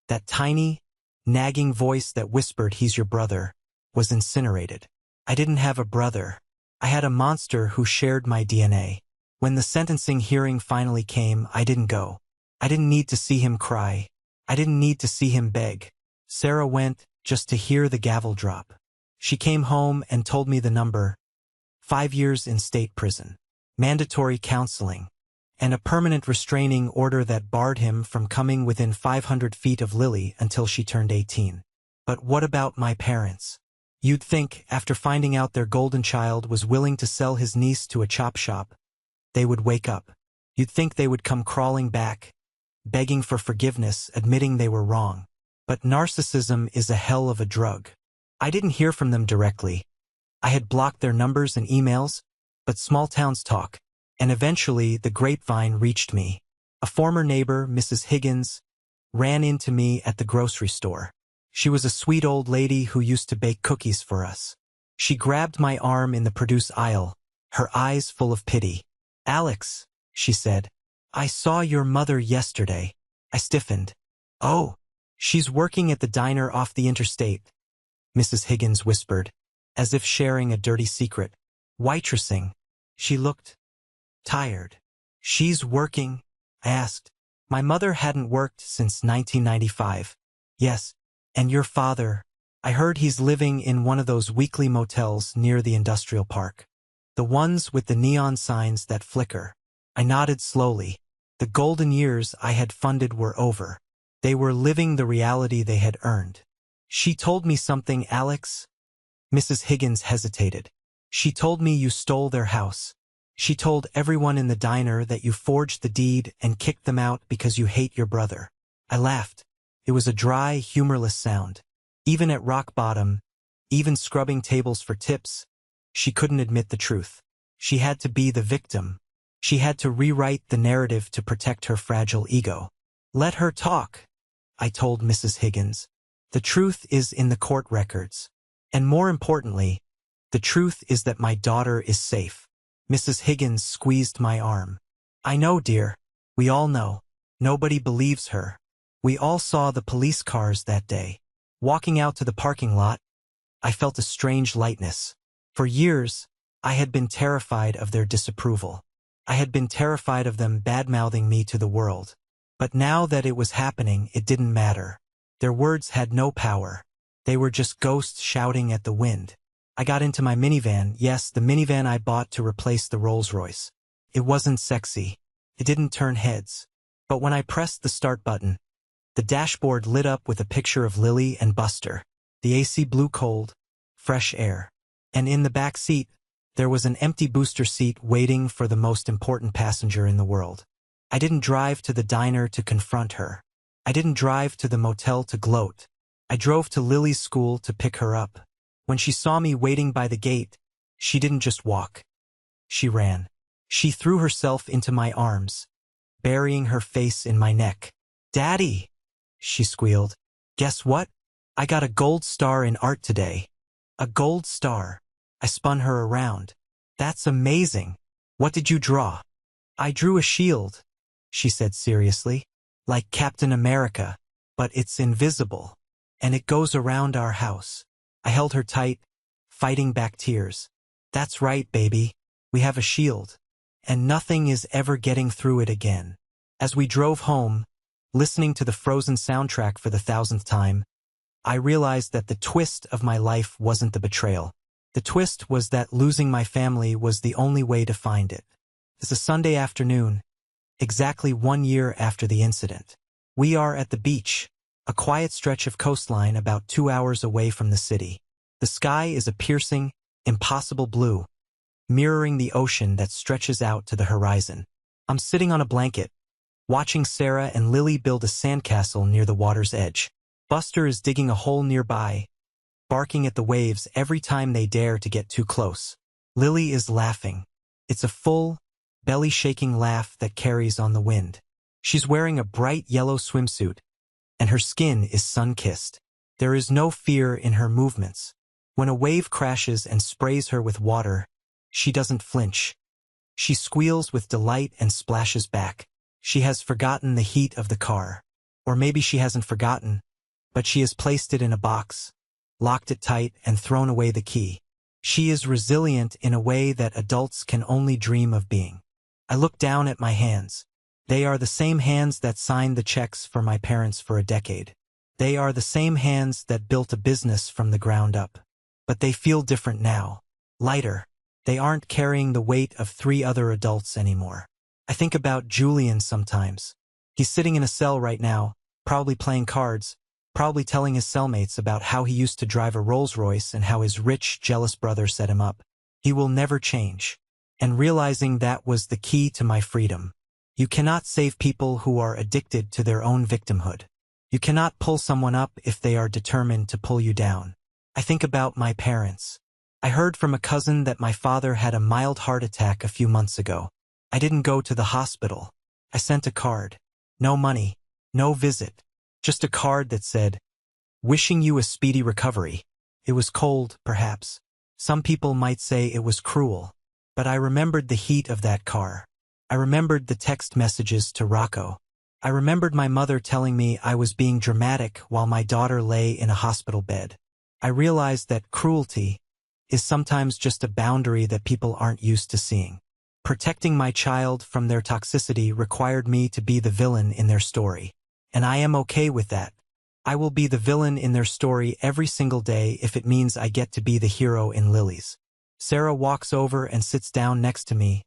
that tiny, nagging voice that whispered "he's your brother," was incinerated. I didn't have a brother. I had a monster who shared my DNA. When the sentencing hearing finally came, I didn't go. I didn't need to see him cry. I didn't need to see him beg. Sarah went just to hear the gavel drop. She came home and told me the number: 5 years in state prison, mandatory counseling, and a permanent restraining order that barred him from coming within 500 feet of Lily until she turned 18. But what about my parents? You'd think, after finding out their golden child was willing to sell his niece to a chop shop, they would wake up. You'd think they would come crawling back, begging for forgiveness, admitting they were wrong. But narcissism is a hell of a drug. I didn't hear from them directly. I had blocked their numbers and emails, but small towns talk, and eventually the grapevine reached me. A former neighbor, Mrs. Higgins, ran into me at the grocery store. She was a sweet old lady who used to bake cookies for us. She grabbed my arm in the produce aisle, her eyes full of pity. "Alex," she said, "I saw your mother yesterday." I stiffened. "Oh, she's working at the diner off the interstate," Mrs. Higgins whispered, as if sharing a dirty secret. "Waitressing." She looked tired. "She's working?" I asked. My mother hadn't worked since 1995. "Yes. And your father? I heard he's living in one of those weekly motels near the industrial park. The ones with the neon signs that flicker." I nodded slowly. The golden years I had funded were over. They were living the reality they had earned. "She told me something, Alex." Mrs. Higgins hesitated. "She told me you stole their house. She told everyone in the diner that you forged the deed and kicked them out because you hate your brother." I laughed. It was a dry, humorless sound. Even at rock bottom, even scrubbing tables for tips, she couldn't admit the truth. She had to be the victim. She had to rewrite the narrative to protect her fragile ego. "Let her talk," I told Mrs. Higgins. "The truth is in the court records. And more importantly, the truth is that my daughter is safe." Mrs. Higgins squeezed my arm. "I know, dear. We all know. Nobody believes her. We all saw the police cars that day." Walking out to the parking lot, I felt a strange lightness. For years, I had been terrified of their disapproval. I had been terrified of them bad-mouthing me to the world. But now that it was happening, it didn't matter. Their words had no power. They were just ghosts shouting at the wind. I got into my minivan, yes, the minivan I bought to replace the Rolls-Royce. It wasn't sexy. It didn't turn heads. But when I pressed the start button, the dashboard lit up with a picture of Lily and Buster. The AC blew cold, fresh air. And in the back seat, there was an empty booster seat waiting for the most important passenger in the world. I didn't drive to the diner to confront her. I didn't drive to the motel to gloat. I drove to Lily's school to pick her up. When she saw me waiting by the gate, she didn't just walk. She ran. She threw herself into my arms, burying her face in my neck. "Daddy!" she squealed. "Guess what? I got a gold star in art today." "A gold star?" I spun her around. "That's amazing. What did you draw?" "I drew a shield," she said seriously. "Like Captain America, but it's invisible. And it goes around our house." I held her tight, fighting back tears. "That's right, baby. We have a shield. And nothing is ever getting through it again." As we drove home, listening to the Frozen soundtrack for the 1000th time, I realized that the twist of my life wasn't the betrayal. The twist was that losing my family was the only way to find it. It's a Sunday afternoon, exactly 1 year after the incident. We are at the beach, a quiet stretch of coastline about 2 hours away from the city. The sky is a piercing, impossible blue, mirroring the ocean that stretches out to the horizon. I'm sitting on a blanket, watching Sarah and Lily build a sandcastle near the water's edge. Buster is digging a hole nearby, barking at the waves every time they dare to get too close. Lily is laughing. It's a full, belly-shaking laugh that carries on the wind. She's wearing a bright yellow swimsuit, and her skin is sun-kissed. There is no fear in her movements. When a wave crashes and sprays her with water, she doesn't flinch. She squeals with delight and splashes back. She has forgotten the heat of the car. Or maybe she hasn't forgotten, but she has placed it in a box, locked it tight, and thrown away the key. She is resilient in a way that adults can only dream of being. I look down at my hands. They are the same hands that signed the checks for my parents for a decade. They are the same hands that built a business from the ground up. But they feel different now. Lighter. They aren't carrying the weight of 3 other adults anymore. I think about Julian sometimes. He's sitting in a cell right now, probably playing cards, probably telling his cellmates about how he used to drive a Rolls-Royce and how his rich, jealous brother set him up. He will never change. And realizing that was the key to my freedom. You cannot save people who are addicted to their own victimhood. You cannot pull someone up if they are determined to pull you down. I think about my parents. I heard from a cousin that my father had a mild heart attack a few months ago. I didn't go to the hospital. I sent a card. No money. No visit. Just a card that said, "Wishing you a speedy recovery." It was cold, perhaps. Some people might say it was cruel. But I remembered the heat of that car. I remembered the text messages to Rocco. I remembered my mother telling me I was being dramatic while my daughter lay in a hospital bed. I realized that cruelty is sometimes just a boundary that people aren't used to seeing. Protecting my child from their toxicity required me to be the villain in their story. And I am okay with that. I will be the villain in their story every single day if it means I get to be the hero in Lily's. Sarah walks over and sits down next to me,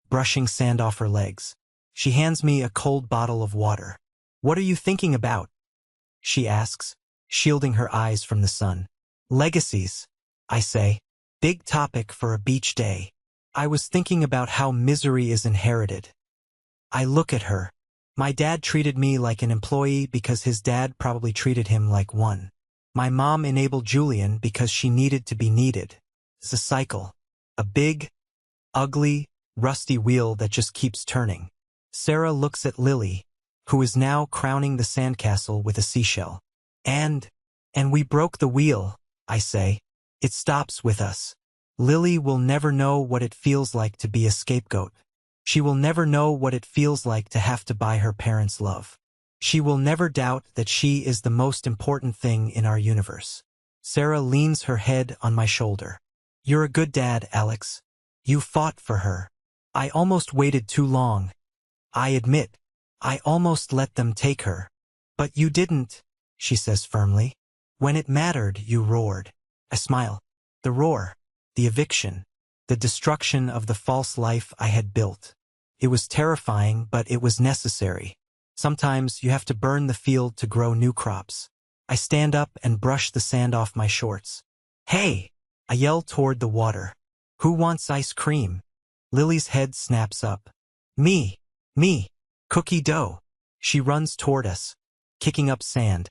brushing sand off her legs. She hands me a cold bottle of water. "What are you thinking about?" she asks, shielding her eyes from the sun. "Legacies," I say. "Big topic for a beach day." I was thinking about how misery is inherited. I look at her. My dad treated me like an employee because his dad probably treated him like one. My mom enabled Julian because she needed to be needed. It's a cycle. A big, ugly, rusty wheel that just keeps turning. Sarah looks at Lily, who is now crowning the sandcastle with a seashell. And we broke the wheel, I say. It stops with us. Lily will never know what it feels like to be a scapegoat. She will never know what it feels like to have to buy her parents' love. She will never doubt that she is the most important thing in our universe. Sarah leans her head on my shoulder. "You're a good dad, Alex. You fought for her." "I almost waited too long. I admit, I almost let them take her." "But you didn't," she says firmly. "When it mattered, you roared." I smile. The roar, the eviction, the destruction of the false life I had built. It was terrifying, but it was necessary. Sometimes you have to burn the field to grow new crops. I stand up and brush the sand off my shorts. "Hey!" I yell toward the water. "Who wants ice cream?" Lily's head snaps up. Me. Cookie dough." She runs toward us, kicking up sand,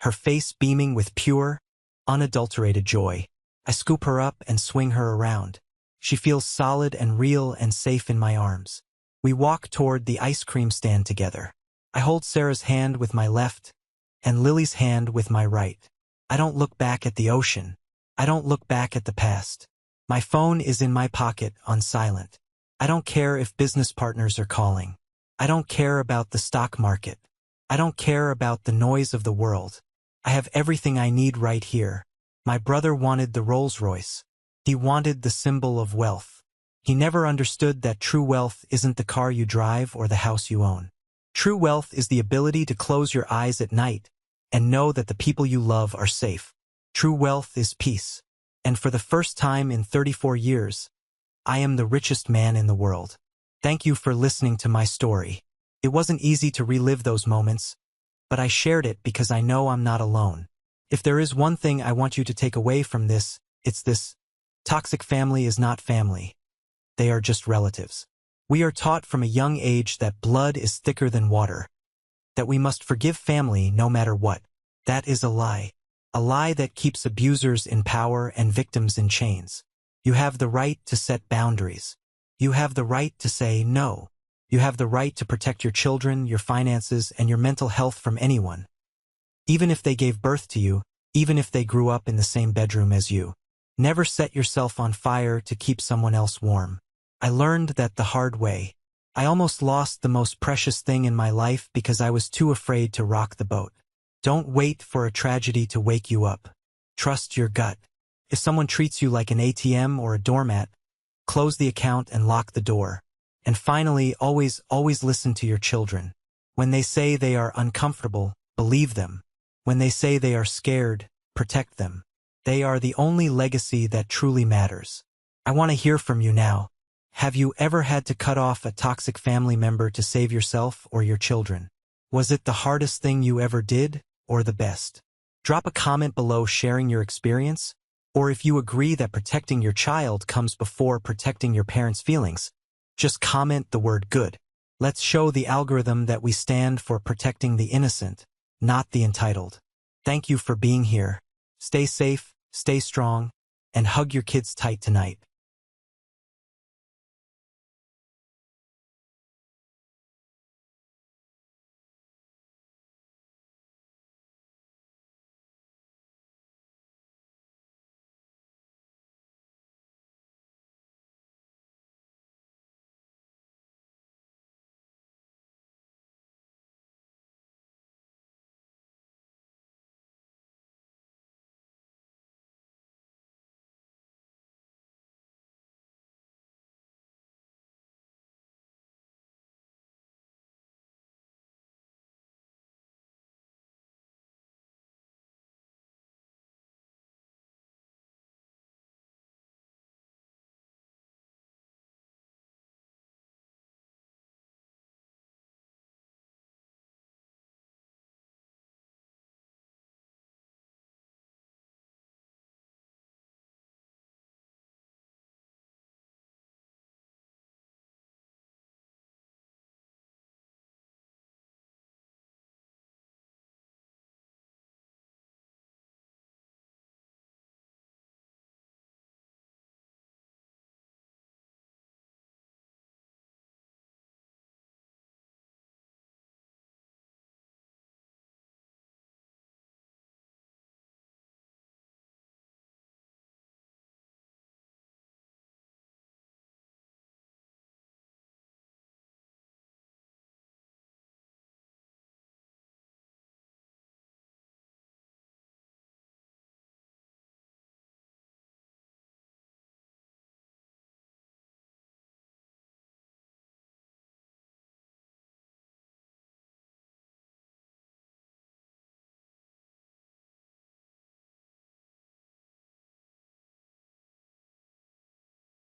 her face beaming with pure, unadulterated joy. I scoop her up and swing her around. She feels solid and real and safe in my arms. We walk toward the ice cream stand together. I hold Sarah's hand with my left and Lily's hand with my right. I don't look back at the ocean. I don't look back at the past. My phone is in my pocket on silent. I don't care if business partners are calling. I don't care about the stock market. I don't care about the noise of the world. I have everything I need right here. My brother wanted the Rolls-Royce. He wanted the symbol of wealth. He never understood that true wealth isn't the car you drive or the house you own. True wealth is the ability to close your eyes at night and know that the people you love are safe. True wealth is peace. And for the first time in 34 years, I am the richest man in the world. Thank you for listening to my story. It wasn't easy to relive those moments, but I shared it because I know I'm not alone. If there is one thing I want you to take away from this, it's this. Toxic family is not family. They are just relatives. We are taught from a young age that blood is thicker than water, that we must forgive family no matter what. That is a lie that keeps abusers in power and victims in chains. You have the right to set boundaries. You have the right to say no. You have the right to protect your children, your finances, and your mental health from anyone. Even if they gave birth to you, even if they grew up in the same bedroom as you. Never set yourself on fire to keep someone else warm. I learned that the hard way. I almost lost the most precious thing in my life because I was too afraid to rock the boat. Don't wait for a tragedy to wake you up. Trust your gut. If someone treats you like an ATM or a doormat, close the account and lock the door. And finally, always listen to your children. When they say they are uncomfortable, believe them. When they say they are scared, protect them. They are the only legacy that truly matters. I want to hear from you now. Have you ever had to cut off a toxic family member to save yourself or your children? Was it the hardest thing you ever did, or the best? Drop a comment below sharing your experience, or if you agree that protecting your child comes before protecting your parents' feelings, just comment the word good. Let's show the algorithm that we stand for protecting the innocent, not the entitled. Thank you for being here. Stay safe, stay strong, and hug your kids tight tonight.